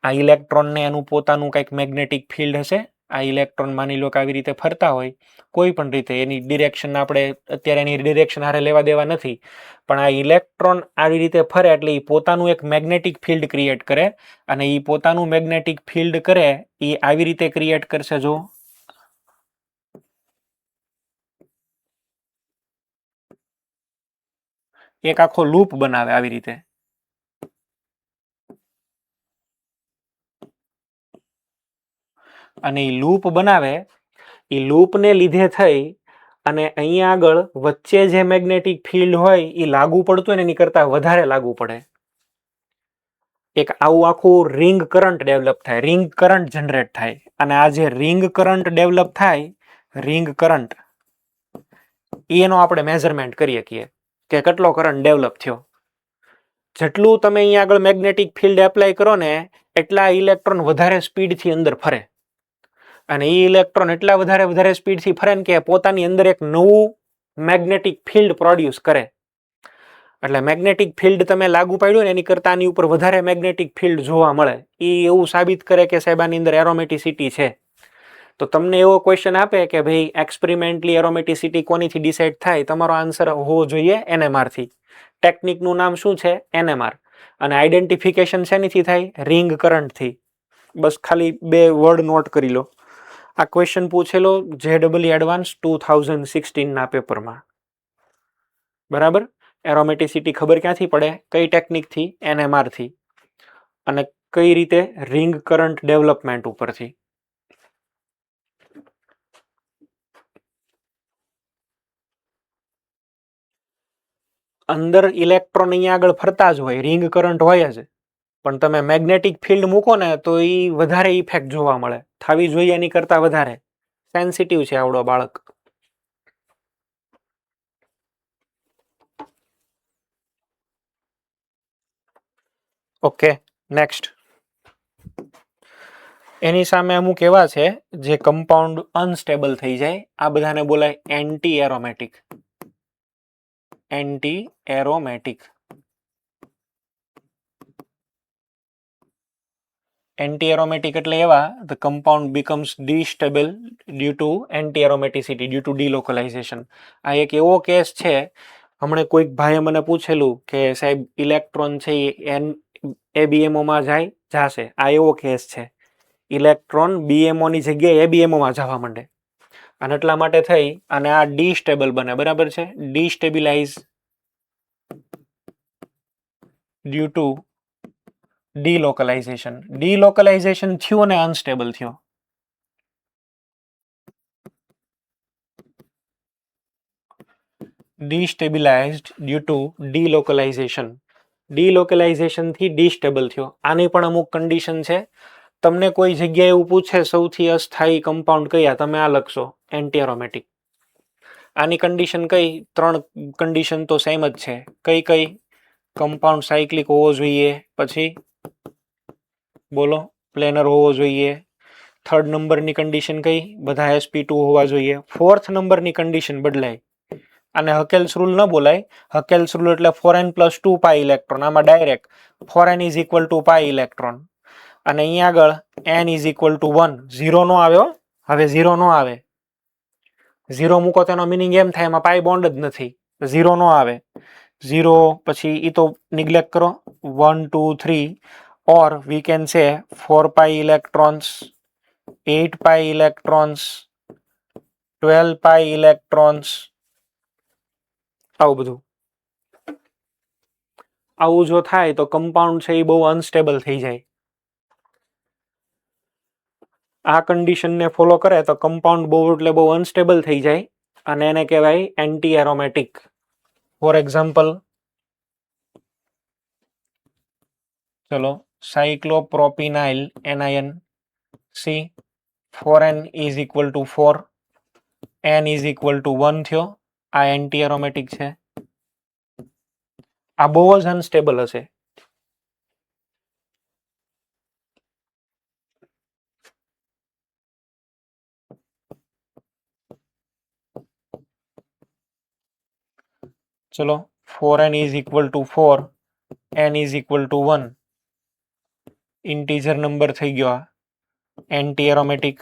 આ ઇલેક્ટ્રોનને એનું પોતાનું કંઈક મેગ્નેટિક ફિલ્ડ હશે. આ ઇલેક્ટ્રોન માની લો કે આવી રીતે ફરતા હોય, કોઈ પણ રીતે એની ડિરેક્શન આપણે અત્યારે એની ડિરેક્શન હારે લેવા દેવા નથી, પણ આ ઇલેક્ટ્રોન આવી રીતે ફરે એટલે એ પોતાનું એક મેગ્નેટિક ફિલ્ડ ક્રિએટ કરે, અને એ પોતાનું મેગ્નેટિક ફિલ્ડ કરે એ આવી રીતે ક્રિએટ કરશે. જો એક આખો લૂપ બનાવે આવી રીતે, અને એ લૂપ બનાવે, એ લૂપને લીધે થઈ અને અહીંયા આગળ વચ્ચે જે મેગ્નેટિક ફિલ્ડ હોય એ લાગુ પડતું હોય ને એની કરતાં વધારે લાગુ પડે. એક આવું આખું રિંગ કરંટ ડેવલપ થાય, રિંગ કરંટ જનરેટ થાય. અને આ જે રિંગ કરંટ ડેવલપ થાય, રિંગ કરંટ, એનો આપણે મેઝરમેન્ટ કરીએ છીએ કે કેટલો કરંટ ડેવલપ થયો. જેટલું તમે અહીંયા આગળ મેગ્નેટિક ફિલ્ડ એપ્લાય કરો ને, એટલા ઇલેક્ટ્રોન વધારે સ્પીડથી અંદર ફરે, અને એ ઇલેક્ટ્રોન એટલા વધારે સ્પીડથી ફરે ને કે પોતાની અંદર એક નવું મેગ્નેટિક ફિલ્ડ પ્રોડ્યુસ કરે. એટલે મેગ્નેટિક ફિલ્ડ તમે લાગુ પાડ્યું ને એની કરતાં આની ઉપર વધારે મેગ્નેટિક ફિલ્ડ જોવા મળે. એ એવું સાબિત કરે કે સાહેબ આની અંદર એરોમેટિસિટી છે. તો તમને એવો ક્વેશ્ચન આપે કે ભાઈ એક્સપેરિમેન્ટલી એરોમેટિસિટી કોનીથી ડિસાઇડ થાય? તમારો આન્સર હોવો જોઈએ NMR થી. ટેકનિકનું નામ શું છે? NMR. અને આઈડેન્ટિફિકેશન શેનીથી થાય? રિંગ કરંટથી. બસ ખાલી 2 વર્ડ નોટ કરી લો. આ ક્વેશ્ચન પૂછેલો JEE એડવાન્સ 2016 ના પેપરમાં, બરાબર? એરોમેટિસિટી ખબર ક્યાંથી પડે? કઈ ટેકનિકથી? NMR થી. અને કઈ રીતે? રિંગ કરંટ ડેવલપમેન્ટ ઉપરથી. અંદર ઇલેક્ટ્રોન અહીંયા આગળ ફરતા જ હોય, રિંગ કરંટ હોય જ, પણ તમે મેગ્નેટિક ફિલ્ડ મૂકો ને તો એ વધારે ઇફેક્ટ જોવા મળે. થવી જોઈએ એની કરતાં વધારે. સેન્સિટિવ છે આવડો બાળક. Okay, next. એની સામે અમુક એવા છે જે કમ્પાઉન્ડ અનસ્ટેબલ થઈ જાય, આ બધાને બોલાય anti aromatic. Anti aromatic. Anti aromatic એટલે એવા the compound becomes destable due to anti aromaticity due to delocalization. આ એક એવો કેસ છે, હમણાં કોઈક ભાઈએ મને પૂછેલું કે સાહેબ ઇલેક્ટ્રોન છે એ ABMO માં જાશે. આ એવો કેસ છે, ઇલેક્ટ્રોન BMO ની જગ્યાએ ABMO માં જવા માંડે અને એટલા માટે થઈ અને આ ડીસ્ટેબલ બને. બરાબર છે, ડીસ્ટેબિલાઇઝ ડ્યુ ટુ ડીલોકલાઇઝેશન. ડીલોકલાઇઝેશન થયું અને અનસ્ટેબલ થયો. ડીસ્ટેબિલાઇઝડ ડ્યુ ટુ ડીલોકલાઇઝેશન. ડીલોકલાઇઝેશન થી ડીસ્ટેબલ થયો. આની પણ અમુક કન્ડિશન છે. તમને કોઈ જગ્યાએ એવું પૂછે સૌથી અસ્થાયી કમ્પાઉન્ડ કયા, તમે આ લખશો એન્ટી એરોમેટિક. આની કન્ડિશન કઈ? 3 કન્ડિશન તો સેમ જ છે. કઈ કઈ? કમ્પાઉન્ડ સાયક્લિક હોવો જોઈએ, પછી બોલો પ્લેનર હોવો જોઈએ. 3rd નંબરની કન્ડિશન કઈ? બધા sp2 હોવા જોઈએ. 4th નંબરની કન્ડિશન બદલાય. આને હકેલ્સ રૂલ ન બોલાય. હકેલ્સ રૂલ એટલે 4n+2 પાઈ ઇલેક્ટ્રોન. આમાં direct 4n is equal to pi electron અને અહીંયા આગળ n ઇઝ ઇક્વલ ટુ 1. 0 નો આવ્યો. હવે 0 નો આવે. 0 મૂકો તેનો મિનિંગ એમ થાય એમાં પાઈ બોન્ડ જ નથી. 0 નો આવે. 0 પછી ઈ તો નિગ્લેક્ટ કરો. 1 2 3 or we can say 4 pi electrons, 8 pi electrons, 12 pi electrons. આવું બધું. આવું જો થાય તો કમ્પાઉન્ડ છે એ બહુ અનસ્ટેબલ થઈ જાય. આ કન્ડિશનને ફોલો કરે તો કમ્પાઉન્ડ બહુ એટલે બહુ અનસ્ટેબલ થઈ જાય અને એને કહેવાય એન્ટી એરોમેટિક. ફોર એક્ઝામ્પલ, ચલો cyclopropenyl anion see 4n is equal to 4, n is equal to 1 થયો. આ એન્ટી એરોમેટિક છે. આ બહુ જ અનસ્ટેબલ હશે. ચલો 4n is equal to 4, n is equal to 1. Integer number થઈ ગયો. આ anti aromatic.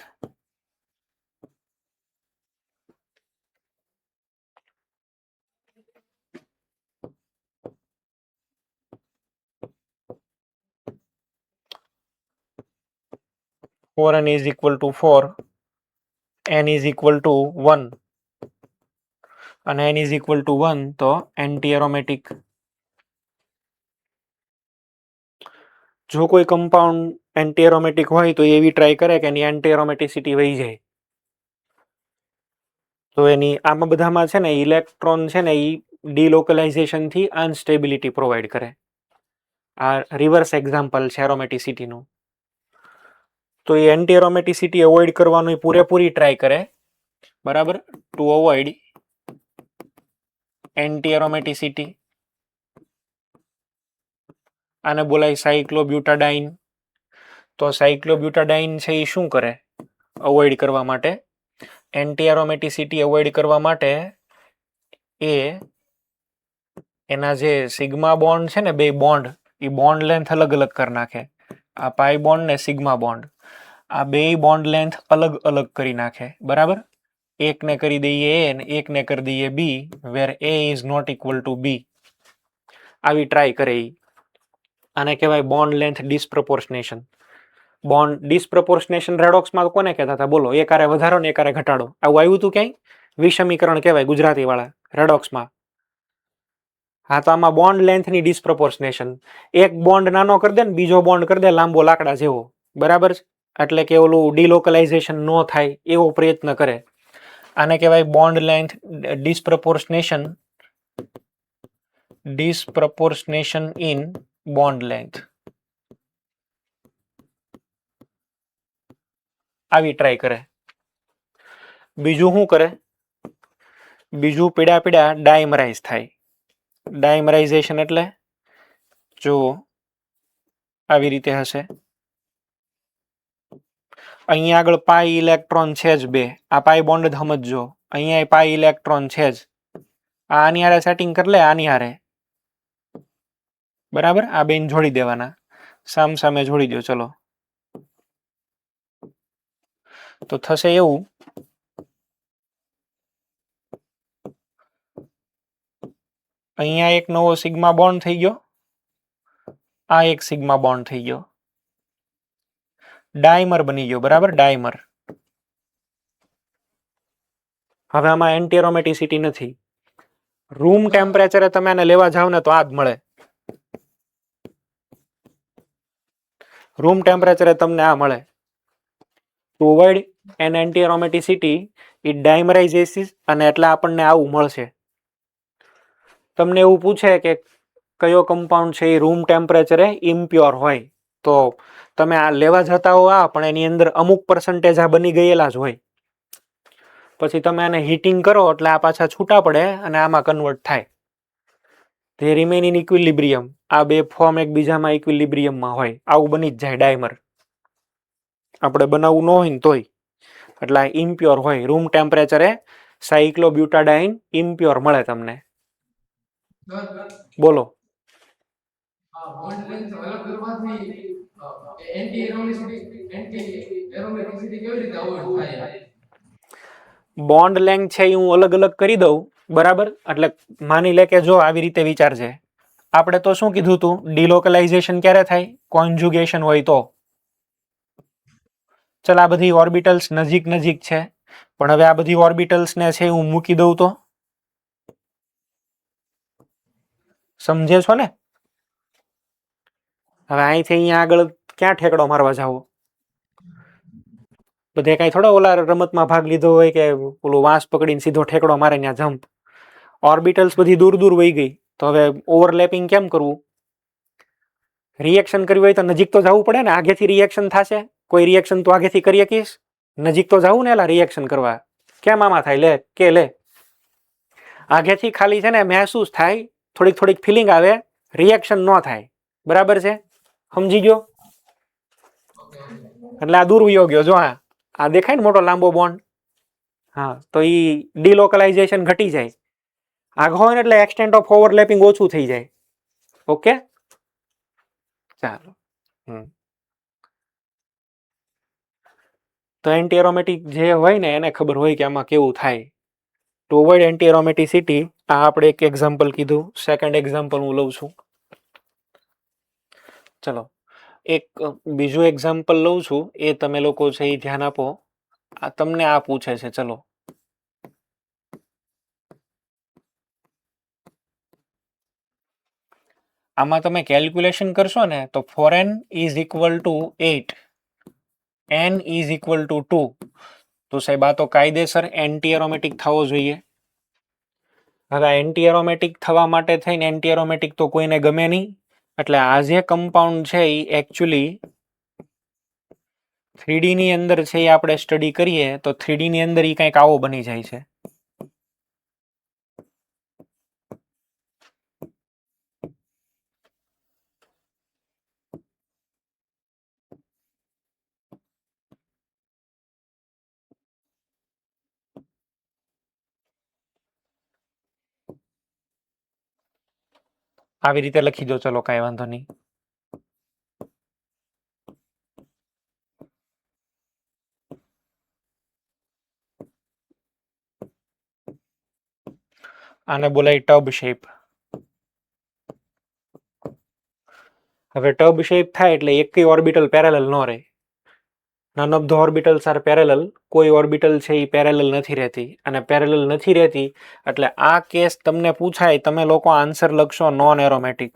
n is equal to 4, n is equal to 1 અને n is equal to 1 તો એન્ટી એરોમેટિક. જો કોઈ કમ્પાઉન્ડ એન્ટી એરોમેટિક હોય તો એવી ટ્રાય કરે કે એની એન્ટી એરોમેટિસિટી વહી જાય. તો એની આમાં બધામાં છે ને ઇલેક્ટ્રોન છે ને એ ડીલોકલાઇઝેશન થી અનસ્ટેબિલિટી પ્રોવાઈડ કરે. આ રિવર્સ એક્ઝામ્પલ છે એરોમેટિસિટીનું. તો એ એન્ટી એરોમેટિસિટી અવોઇડ કરવાનું પૂરેપૂરી ટ્રાય કરે. બરાબર, ટુ અવોઇડ એન્ટી એરોમેટિસિટી. આને બોલાય સાયક્લોબ્યુટાડાઇન. તો સાયક્લોબ્યુટાડાઇન છે એ શું કરે અવોઇડ કરવા માટે? એન્ટી એરોમેટિસિટી અવોઇડ કરવા માટે એ એના જે સિગ્મા બોન્ડ છે ને, બે બોન્ડ, એ બોન્ડ લેન્થ અલગ અલગ કરી નાખે. આ પાઈ બોન્ડ ને સિગ્મા બોન્ડ, આ બે બોન્ડ લેન્થ અલગ અલગ કરી નાખે. બરાબર, એકને કરી દઈએ એ ને એકને કરી દઈએ બી, વેર એ ઇઝ નોટ ઇક્વલ ટુ બી. આવી ટ્રાય કરે. આને કહેવાય બોન્ડ લેન્થ ડિસ્પ્રોપોર્શનેશન. બોન્ડ ડિસ્પ્રોપોર્શનેશન રેડોક્સમાં કોને કહેતા હતા બોલો? એક આરે વધારો ને એક આરે ઘટાડો. આવું આવ્યું હતું ક્યાંય? વિષમીકરણ કહેવાય ગુજરાતી વાળા રેડોક્સમાં. હા, તો આમાં બોન્ડ લેન્થની ડિસ્પ્રોપોર્શનેશન. એક બોન્ડ નાનો કરી દે ને બીજો બોન્ડ કરી દે લાંબો લાકડા જેવો. બરાબર છે, એટલે કે ઓલું ડીલોકલાઇઝેશન ન થાય એવો પ્રયત્ન કરે. આને કહેવાય bond length disproportionation. Disproportionation in bond length. આવી ટ્રાય કરે. બીજું શું કરે? બીજું પીડા ડાયમરાઇઝ થાય. ડાયમરાઇઝેશન એટલે જો આવી રીતે હશે. અહીંયા આગળ પાઈ ઇલેક્ટ્રોન છે જ બે, આ પાઈ બોન્ડ સમજજો, અહીંયા પાઈ ઇલેક્ટ્રોન છે જ, આની હારે સેટિંગ કરી લે, આની હારે બરાબર, આ બેન જોડી દેવાના, સામ સામે જોડી દો. ચલો તો થશે એવું, અહીંયા એક નવો સિગ્મા બોન્ડ થઈ ગયો, આ એક સિગ્મા બોન્ડ થઈ ગયો, ડાયમર બની ગયો. બરાબર, ડાયમર. હવે આમાં એન્ટી એરોમેટિસિટી નથી. રૂમ ટેમ્પરેચરે તમે આને લેવા જાવ ને તો આ જ મળે. રૂમ ટેમ્પરેચરે તમને આ મળે. To avoid an anti aromaticity it dimerises, અને એટલે આપણને આવું મળશે. તમને એવું પૂછે કે કયો કમ્પાઉન્ડ છે એ રૂમ ટેમ્પરેચરે ઇમ્પ્યોર હોય, તો તમે આ લેવા જતા હો આ, પણ એની અંદર અમુક પર્સન્ટેજ આ બની ગયેલા જ હોય. પછી તમે આને હીટિંગ કરો એટલે આ પાછા છૂટા પડે અને આમાં કન્વર્ટ થાય. તે રિમેન ઇન ઇક્વિલિબ્રિયમ, આ બે ફોર્મ એકબીજામાં ઇક્વિલિબ્રિયમમાં હોય, આવું બની જ જાય ડાયમર. આપણે બનાવવું ન હોય ને તોય, એટલે આ ઇમ્પ્યોર હોય. રૂમ ટેમ્પરેચરે સાયક્લોબ્યુટાડાઇન ઇમ્પ્યોર મળે તમને. બોલો. બોન્ડ લેન્થ અલગ કરવાથી એન્ટી એરોમેટિસિટી કેવી રીતે અવોઇડ થાય? બોન્ડ લેન્થ છે એ હું અલગ અલગ કરી દઉં, બરાબર. એટલે માની લે કે જો આવી રીતે વિચારજે, આપણે તો શું કીધું હતું, ડિલોકલાઇઝેશન ક્યારે થાય? કોન્જુગેશન હોય તો. ચલ આ બધી ઓર્બિટલ્સ નજીક નજીક છે, પણ હવે આ બધી ઓર્બિટલ્સ ને છે હું મૂકી દઉં તો સમજે છો ને? હવે અહીંથી અહીંયા આગળ ક્યાં ઠેકડો મારવા જાવો? બધે કઈ થોડો ઓલા રમતમાં ભાગ લીધો હોય કે ઓલું વાંસ પકડીને સીધો ઠેકડો મારે ત્યાં જમ્પ. ઓર્બિટલ્સ બધી દૂર દૂર વહી ગઈ, તો હવે ઓવરલેપિંગ કેમ કરવું? રિએક્શન કરવી હોય તો નજીક તો જવું પડે ને. આગેથી રિએક્શન થશે, કોઈ રિએક્શન તો આગેથી કરી શકીશ? નજીક તો જવું ને એલા રિએક્શન કરવા. કેમ આમાં થાય? લે કે લે, આગેથી ખાલી છે ને મહેસૂસ થાય, થોડીક થોડીક ફિલિંગ આવે, રિએક્શન ન થાય. બરાબર છે? સમજી ગયો? એટલે આ દૂર વયો ગયો. જો આ દેખાય ને મોટો લાંબો બોન્ડ, હા, તો એ ડિલોકલાઇઝેશન ઘટી જાય. આગળ હોય ને એટલે એક્સટેન્ટ ઓફ ઓવરલેપિંગ ઓછું થઈ જાય. ઓકે, ચાલો. તો એન્ટી એરોમેટિક જે હોય ને એને ખબર હોય કે આમાં કેવું થાય. ટુ અવોઇડ એન્ટી એરોમેટિસિટી, આ આપણે એક એક્ઝામ્પલ કીધું. સેકન્ડ એક્ઝામ્પલ હું લઉં છું. ચલો એક બીજું એક્ઝામ્પલ લઉં છું, એ તમે લોકો છે એ ધ્યાન આપો. આ તમને આ પૂછે છે, ચલો આમાં તમે કેલ્ક્યુલેશન કરશો ને તો 4n is equal two 8, n is equal to 2, તો સાહેબ આ તો કાયદેસર એન્ટી એરોમેટિક થવો જોઈએ. હવે એન્ટી એરોમેટિક થવા માટે થઈને એન્ટી એરોમેટિક તો કોઈને ગમે નહીં, એટલે આ જે કમ્પાઉન્ડ છે એ એકચ્યુઅલી 3D ની અંદર છે એ આપણે સ્ટડી કરીએ તો 3D ની અંદર એ કંઈક આવો બની જાય છે. આવી રીતે લખી દો. ચલો કાંઈ વાંધો નહીં. આને બોલાય ટબ શેપ. હવે ટબ શેપ થાય એટલે એકય ઓર્બિટલ પેરેલલ ન રહે. None of the orbitals are parallel. કોઈ ઓર્બિટલ છે એ પેરેલલ નથી રહેતી, અને પેરેલલ નથી રહેતી એટલે આ કેસ તમને પૂછાય, તમે લોકો આન્સર લખશો નોન એરોમેટિક.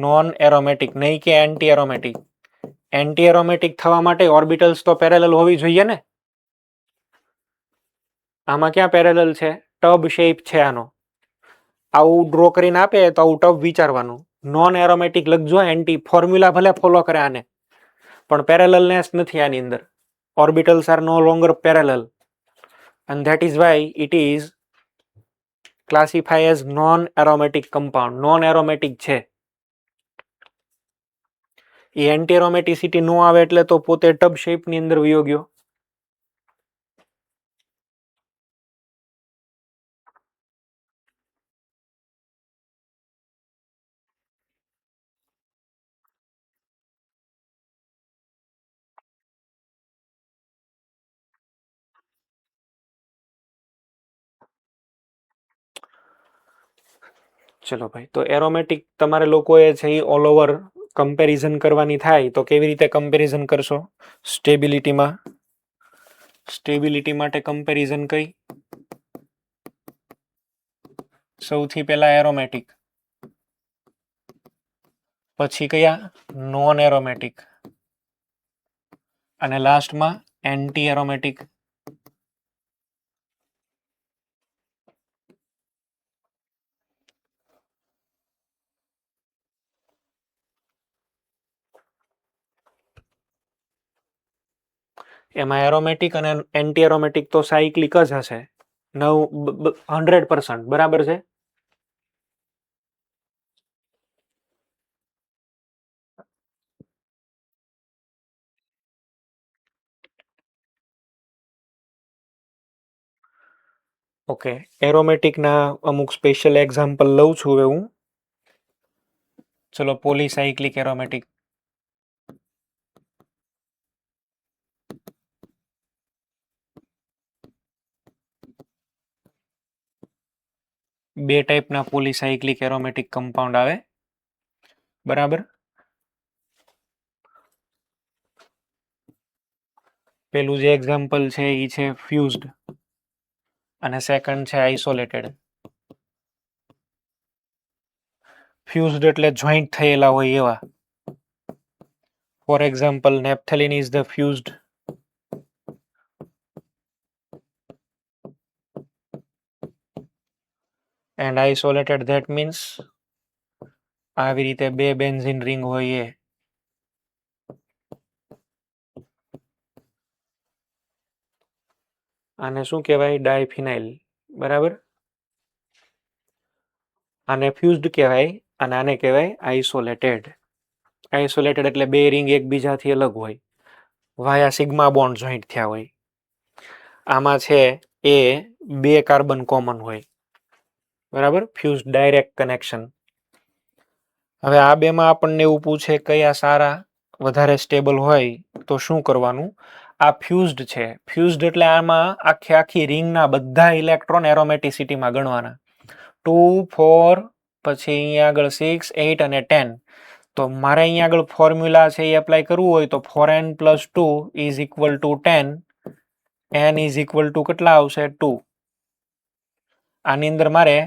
નોન એરોમેટિક, નહીં કે એન્ટી એરોમેટિક. એન્ટી એરોમેટિક થવા માટે ઓર્બિટલ્સ તો પેરેલલ હોવી જોઈએ ને. આમાં ક્યાં પેરેલલ છે? ટબ શેપ છે આનો. આવું ડ્રો કરીને આપે તો આવું ટબ વિચારવાનું. નોન એરોમેટિક લખજો. એન્ટી ફોર્મ્યુલા ભલે ફોલો કરે આને, પણ પેરેલલનેસ નથી આની અંદર. Orbitals are no longer parallel, and that is why it is classified as non aromatic compound. Non aromatic છે. એ એન્ટી એરોમેટિસિટી નો આવે એટલે તો પોતે ટબ શેપની અંદર વયો ગયો. ચલો ભાઈ, તો એરોમેટિક તમારે લોકોએ છે એ ઓલ ઓવર કમ્પેરિઝન કરવાની થાય તો કેવી રીતે કમ્પેરિઝન કરશો? સ્ટેબિલિટી માટે કમ્પેરિઝન કઈ? સૌથી પહેલા એરોમેટિક, પછી કયા? નોન એરોમેટિક, અને લાસ્ટમાં એન્ટી એરોમેટિક. એમાં એરોમેટિક અને એન્ટી એરોમેટિક તો સાયક્લિક જ હશે. 100%. બરાબર છે? ઓકે, એરોમેટિકના અમુક સ્પેશિયલ એક્ઝામ્પલ લઉં છું હવે હું. ચલો, પોલીસાયક્લિક એરોમેટિક. બે ટાઈપના પોલીસાયક્લિક એરોમેટિક કમ્પાઉન્ડ આવે. બરાબર. પેલું જે એક્ઝામ્પલ છે એ છે ફ્યુઝડ અને સેકન્ડ છે આઇસોલેટેડ. ફ્યુઝડ એટલે જોઈન્ટ થયેલા હોય એવા. For example, naphthalene is the fused and isolated, that means આવી રીતે બે બેન્ઝીન રિંગ હોય એ. આને શું કહેવાય? ડાયફિનાઇલ. બરાબર. આને ફ્યુઝડ કહેવાય અને આને કહેવાય આઇસોલેટેડ. આઇસોલેટેડ એટલે બે રિંગ એકબીજાથી અલગ હોય, વાયા સિગ્મા બોન્ડ જોઈન્ટ થયા હોય. આમાં છે એ બે કાર્બન કોમન હોય. બરાબર. Fused direct connection. હવે આ બેમાં આપણને એવું પૂછે કયા સારા, વધારે સ્ટેબલ હોય તો શું કરવાનું? આ ફ્યુઝડ છે. ફ્યુઝડ એટલે આમાં આખી રિંગના બધા ઇલેક્ટ્રોન એરોમેટિસિટીમાં ગણવાના. 2, 4, પછી અહીંયા આગળ 6, 8 અને 10. તો મારે અહીંયા આગળ ફોર્મ્યુલા છે એ એપ્લાય કરવું હોય તો 4n + 2 = 10. n કેટલા આવશે? 2. આની અંદર મારે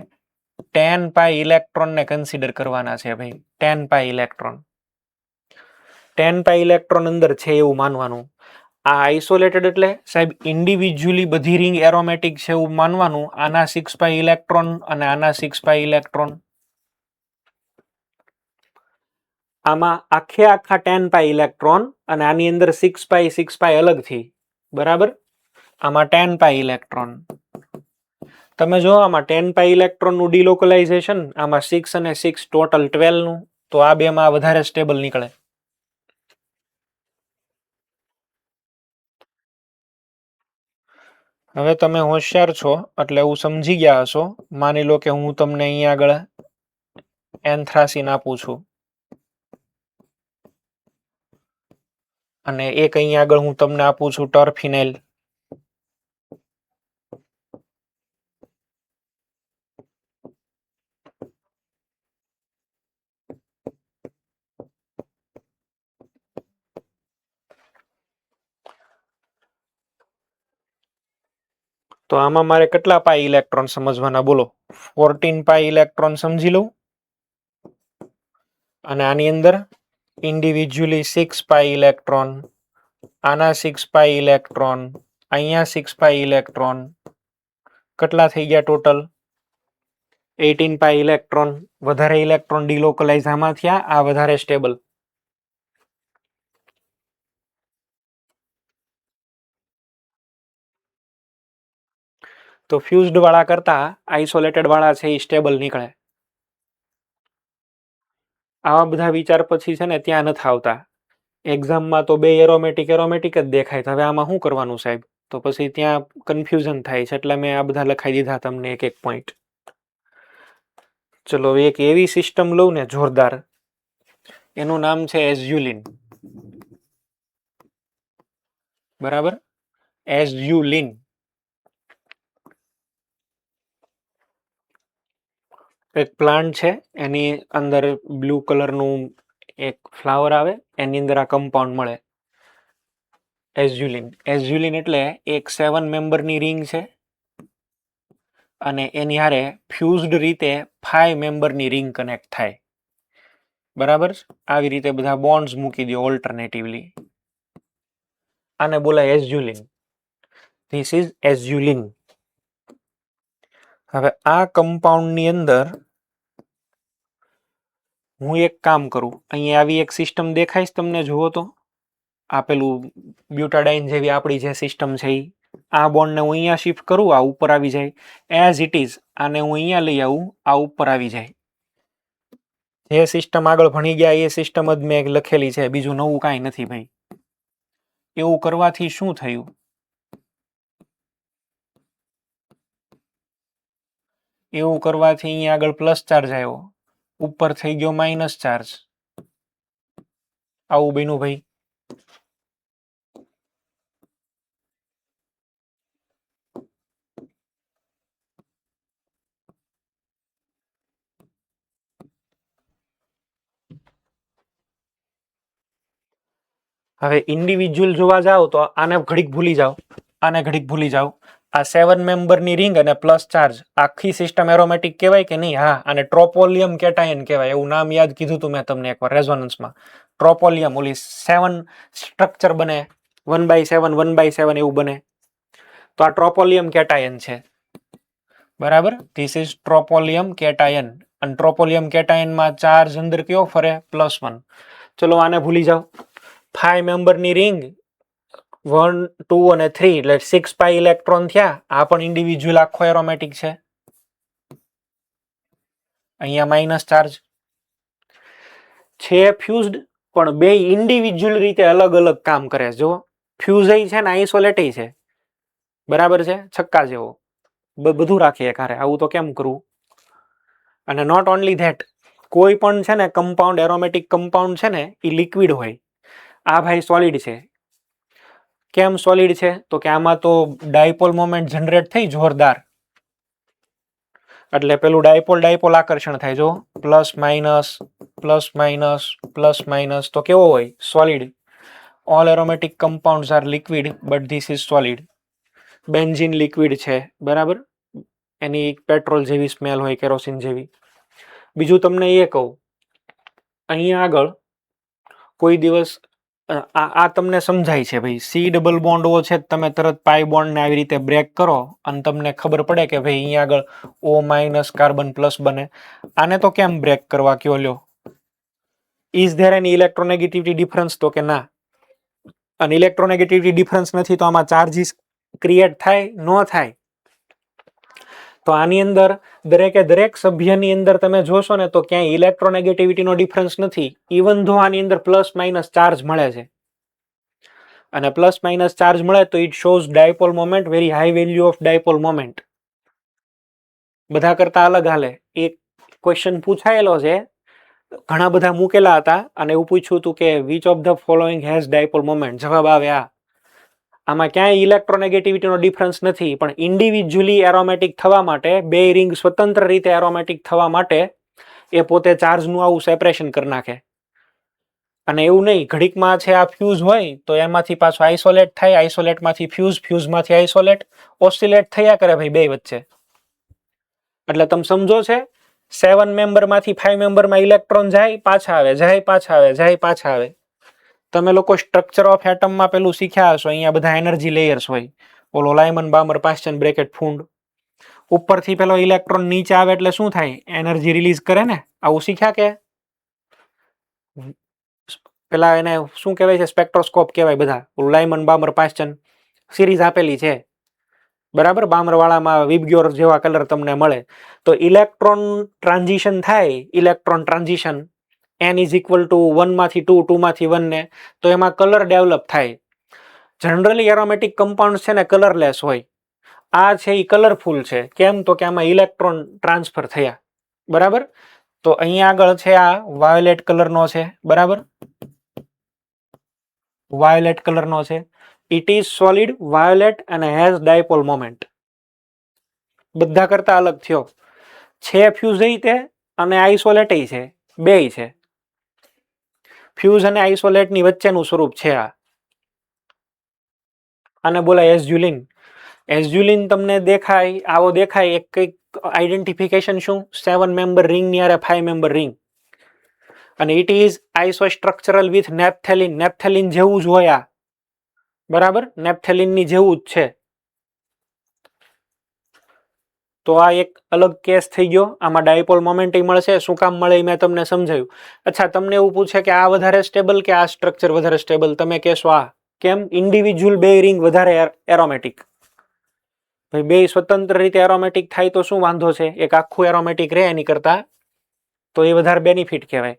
10 પાઈ ઇલેક્ટ્રોનને કન્સિડર કરવાના છે ભાઈ. 10 પાઈ ઇલેક્ટ્રોન. 10 પાઈ ઇલેક્ટ્રોન અંદર છે એવું માનવાનું. આ આઇસોલેટેડ એટલે સાહેબ ઇન્ડિવિજ્યુઅલી બધી રિંગ એરોમેટિક છે એવું માનવાનું. આના 6 પાઈ ઇલેક્ટ્રોન અને આના 6 પાઈ ઇલેક્ટ્રોન. આમાં આખા 10 પાઈ ઇલેક્ટ્રોન અને આની અંદર 6 પાઈ અલગથી. બરાબર. આમાં 10 પાઈ ઇલેક્ટ્રોન. તમે જો આમાં 10 પાઈ ઇલેક્ટ્રોનનું ડિલોકલાઇઝેશન, આમાં 6 અને 6 ટોટલ 12 નું, તો આ બેમાં વધારે સ્ટેબલ નીકળે. હવે તમે હોશિયાર છો એટલે એવું સમજી ગયા હશો. માની લો કે હું તમને અહીંયા આગળ એન્થ્રાસીન આપું છું અને એક અહીંયા આગળ હું તમને આપું છું ટર્ફિનેલ. તો આમાં મારે કેટલા પાઈ ઇલેક્ટ્રોન સમજવાના? બોલો. 14 પાઈ ઇલેક્ટ્રોન સમજી લઉં અને આની અંદર ઇન્ડિવિજ્યુઅલી 6 પાઈ ઇલેક્ટ્રોન, આના 6 પાઈ ઇલેક્ટ્રોન, અહીંયા 6 પાઈ ઇલેક્ટ્રોન. કેટલા થઈ ગયા ટોટલ? 18 પાઈ ઇલેક્ટ્રોન. વધારે ઇલેક્ટ્રોન ડિલોકલાઇઝ આમાં થયા, આ વધારે સ્ટેબલ. તો ફ્યુઝડ વાળા કરતા આઇસોલેટેડ વાળા છે એ સ્ટેબલ નીકળે. આવા બધા વિચાર પછી છે ને ત્યાં નથી આવતા. એક્ઝામમાં તો બે એરોમેટિક એરોમેટિક જ દેખાય તો હવે આમાં શું કરવાનું સાહેબ? તો પછી ત્યાં કન્ફ્યુઝન થાય છે, એટલે મેં આ બધા લખાઈ દીધા તમને એક એક પોઈન્ટ. ચલો એક એવી સિસ્ટમ લઉં ને જોરદાર, એનું નામ છે એઝ્યુલિન. બરાબર, એઝ્યુલિન. એક પ્લાન્ટ છે, એની અંદર બ્લુ કલરનું એક ફ્લાવર આવે, એની અંદર આ કમ્પાઉન્ડ મળે એઝ્યુલિન. એઝ્યુલિન એટલે એક 7 મેમ્બરની રિંગ છે અને એની હારે ફ્યુઝડ રીતે 5 મેમ્બરની રિંગ કનેક્ટ થાય. બરાબર, આવી રીતે બધા બોન્ડ્સ મૂકી દો ઓલ્ટરનેટિવલી. આને બોલાય એઝ્યુલિન. This is એઝ્યુલિન. હવે આ કમ્પાઉન્ડની અંદર હું એક કામ કરું, અહીંયા આવી એક સિસ્ટમ દેખાઈશ તમને, જુઓ તો આ પેલું બ્યુટાડાઇન જેવી આપણી જે સિસ્ટમ છે એ, આ બોન્ડને હું અહીંયા શિફ્ટ કરું, આ ઉપર આવી જાય એઝ ઇટ ઇઝ. આને હું અહીંયા લઈ આવું, આ ઉપર આવી જાય. જે સિસ્ટમ આગળ ભણી ગયા એ સિસ્ટમ જ મેં લખેલી છે, બીજું નવું કાંઈ નથી ભાઈ. એવું કરવાથી શું થયું? એવું કરવાથી અહીંયા આગળ પ્લસ ચાર્જ આવ્યો, ઉપર થઈ ગયો માઇનસ ચાર્જ. આવું બન્યું ભાઈ. હવે ઇન્ડિવિજ્યુઅલ જોવા જાઓ તો આને ઘડીક ભૂલી જાઓ, આને ઘડીક ભૂલી જાઓ. આ 7 મેમ્બરની રિંગ અને પ્લસ ચાર્જ, આખી સિસ્ટમ એરોમેટિક કહેવાય કે નહીં? હા, અને ટ્રોપોલિયમ કેટાયન કહેવાય. એવું નામ યાદ કીધું હતું મેં તમને એકવાર રેઝોનન્સમાં. ટ્રોપોલિયમ, ઓલી 7 સ્ટ્રક્ચર બને, 1/7 1/7 એવું બને. તો આ ટ્રોપોલિયમ કેટાયન છે. બરાબર, ધીસ ઇઝ ટ્રોપોલિયમ કેટાયન. અને ટ્રોપોલિયમ કેટાયનમાં ચાર્જ અંદર કયો ફરે? +1. ચલો આને ભૂલી જાઓ. 5 મેમ્બરની રિંગ, 1 2 અને 3 એટલે 6 પાઈ ઇલેક્ટ્રોન થયા. આ પણ ઇન્ડિવિજ્યુઅલ આખો એરોમેટિક છે. અહીંયા માઇનસ ચાર્જ છે, ફ્યુઝડ, પણ બે ઇન્ડિવિજ્યુઅલ રીતે અલગ અલગ કામ કરે. જો ફ્યુઝ છે ને આઇસોલેટ છે. બરાબર છે, છક્કા જેવો બધું રાખીએ એક હારે. આવું તો કેમ કરવું? અને નોટ ઓનલી ધેટ, કોઈ પણ છે ને કમ્પાઉન્ડ, એરોમેટિક કમ્પાઉન્ડ છે ને એ લિક્વિડ હોય. આ ભાઈ સોલિડ છે. કેમ સોલિડ છે? તો કે આમાં તો ડાયપોલ મોમેન્ટ જનરેટ થઈ જોરદાર, એટલે પેલું ડાયપોલ ડાયપોલ આકર્ષણ થાય. જો plus minus plus minus plus minus, તો કેવો હોય? Solid. All aromatic compounds are liquid but this is solid. Benzene liquid છે, બરાબર, એની પેટ્રોલ જેવી સ્મેલ હોય, કેરોસીન જેવી. બીજું તમને એ કહું, અહીંયા આગળ કોઈ દિવસ આ તમને સમજાય છે ભાઈ, સી ડબલ બોન્ડ ઓ છે, તમે તરત પાઈ બોન્ડ ને આવી રીતે બ્રેક કરો અને તમને ખબર પડે કે ભાઈ અહીંયા આગળ O માઇનસ કાર્બન પ્લસ બને. આને તો કેમ બ્રેક કરવા કયો લ્યો? Is there any electronegativity difference? તો કે ના. અને ઇલેક્ટ્રોનેગેટિવિટી ડિફરન્સ નથી તો આમાં ચાર્જીસ ક્રિએટ થાય? ન થાય. તો આની અંદર દરેક સભ્યની અંદર તમે જોશો ને તો ક્યાંય ઇલેક્ટ્રોનેગેટિવિટીનો ડિફરન્સ નથી, ઇવન ધો આની અંદર પ્લસ માઇનસ ચાર્જ મળે છે. અને પ્લસ માઇનસ ચાર્જ મળે તો it shows dipole moment, very high value of dipole moment. બધા કરતા અલગ હાલે. એક ક્વેશ્ચન પૂછાયેલો છે, ઘણા બધા મૂકેલા હતા અને એવું પૂછ્યું હતું કે which of the following has dipole moment? જવાબ આવે આ. આમાં ક્યાંય ઇલેક્ટ્રોનેગેટિવિટીનો ડિફરન્સ નથી, પણ ઇન્ડિવિજ્યુઅલી એરોમેટિક થવા માટે, બે રિંગ સ્વતંત્ર રીતે એરોમેટિક થવા માટે એ પોતે ચાર્જનું આવું સેપરેશન કરી નાખે. અને એવું નહીં, ઘડીકમાં છે આ ફ્યુઝ હોય તો એમાંથી પાછું આઇસોલેટ થાય, આઇસોલેટમાંથી ફ્યુઝ, ફ્યુઝમાંથી આઇસોલેટ, ઓસિલેટ થયા કરે ભાઈ બે વચ્ચે. એટલે તમે સમજો છે, 7 મેમ્બરમાંથી 5 મેમ્બરમાં ઇલેક્ટ્રોન જાય પાછા આવે, જાય પાછા આવે, જાય પાછા આવે. તમે લોકો સ્ટ્રક્ચર ઓફ એટમમાં પેલું શીખ્યા હશો, અહીંયા બધા એનર્જી લેયર્સ હોય, ઓલો લાયમન બામર પાસ્ચન બ્રેકેટ ફૂંડ. ઉપરથી પેલો ઇલેક્ટ્રોન નીચે આવે એટલે શું થાય? એનર્જી રિલીઝ કરે ને. આવું શીખ્યા કે? પેલા એને શું કહેવાય છે? સ્પેક્ટ્રોસ્કોપ કહેવાય બધા. લાયમન બામર પાસ્ચન સિરીઝ આપેલી છે, બરાબર. બામર વાળામાં વિબગ્યોર જેવા કલર તમને મળે. તો ઇલેક્ટ્રોન ટ્રાન્ઝિશન થાય, electron transition n is equal to 1 માંથી 2 2 માંથી 1 ને, તો એમાં કલર ડેવલપ થાય. જનરલી એરોમેટિક કમ્પાઉન્ડ છે ને કલરલેસ હોય. આ છે એ કલરફુલ છે. કેમ? તો કે આમાં ઇલેક્ટ્રોન ટ્રાન્સફર થયા. બરાબર. તો અહીંયા આગળ છે આ વાયોલેટ કલરનો છે. બરાબર, વાયોલેટ કલરનો છે. ઇટ ઇઝ સોલિડ, વાયોલેટ અને હેઝ ડાયપોલ મોમેન્ટ. બધા કરતા અલગ થયો છે. ફ્યુઝ તે અને આઇસોલેટ છે, બેય છે. ફ્યુઝ અને આઇસોલેટ ની વચ્ચેનું સ્વરૂપ છે આ. આને બોલાય એઝ્યુલિન. એઝ્યુલિન તમને દેખાય આવો દેખાય. એક કઈક આઈડેન્ટિફિકેશન શું? 7 મેમ્બર રિંગ ની આરે 5 મેમ્બર રિંગ. અને it is isostructural with naphthalene. Naphthalene જેવું જ હોય આ. બરાબર, નેપ્થેલિન ની જેવું જ છે. તો આ એક અલગ કેસ થઈ ગયો. આમાં ડાયપોલ મોમેન્ટ મળશે. શું કામ મળે એ મેં તમને સમજાવ્યું. અચ્છા, તમને એવું પૂછે કે આ વધારે સ્ટેબલ કે આ સ્ટ્રક્ચર વધારે સ્ટેબલ, તમે કહેશો આ. કેમ? ઇન્ડિવિજ્યુઅલ બે રિંગ વધારે એરોમેટિક. ભાઈ બે સ્વતંત્ર રીતે એરોમેટિક થાય તો શું વાંધો છે? એક આખું એરોમેટિક રહે એની કરતા, તો એ વધારે બેનિફિટ કહેવાય.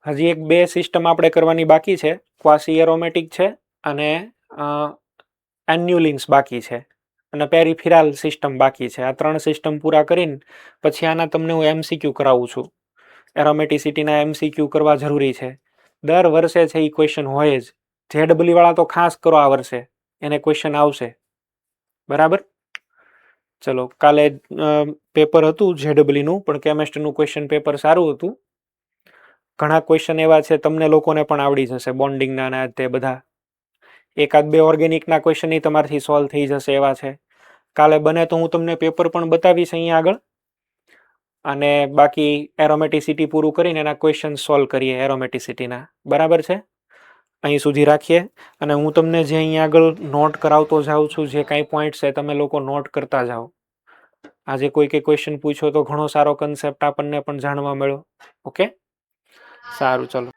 હજી એક બે સિસ્ટમ આપણે કરવાની બાકી છે. ક્વાસી એરોમેટિક છે અને એન્યુલિન્સ બાકી છે અને પેરીફિરાલ સિસ્ટમ બાકી છે. આ 3 સિસ્ટમ પૂરા કરીને પછી આના તમને હું MCQ કરાવું છું. એરોમેટિસિટીના MCQ કરવા જરૂરી છે. દર વર્ષે છે એ ક્વેશ્ચન હોય જ. JEE વાળા તો ખાસ કરો આ વર્ષે, એને ક્વેશ્ચન આવશે. બરાબર. ચલો, કાલે પેપર હતું JEE નું, પણ કેમેસ્ટ્રીનું ક્વેશ્ચન પેપર સારું હતું. ઘણા ક્વેશ્ચન એવા છે તમને લોકોને પણ આવડી જશે. બોન્ડિંગના ને તે બધા. એકાદ બે ઓર્ગેનિકના ક્વેશ્ચન તમારથી સોલ્વ થઈ જશે એવા છે. કાલે બને તો હું તમને પેપર પણ બતાવીશ અહીંયા આગળ. અને બાકી એરોમેટિસિટી પૂરું કરીને એના ક્વેશ્ચન સોલ્વ કરીએ એરોમેટિસિટીના. બરાબર છે. અહીં સુધી રાખીએ. અને હું તમને જે અહીંયા આગળ નોટ કરાવતો જાઉં છું, જે કાંઈ પોઈન્ટ છે તમે લોકો નોટ કરતા જાઓ. આજે કોઈ ક્વેશ્ચન પૂછ્યો તો ઘણો સારો કન્સેપ્ટ આપણને પણ જાણવા મળ્યો. ઓકે, સારું, ચલો.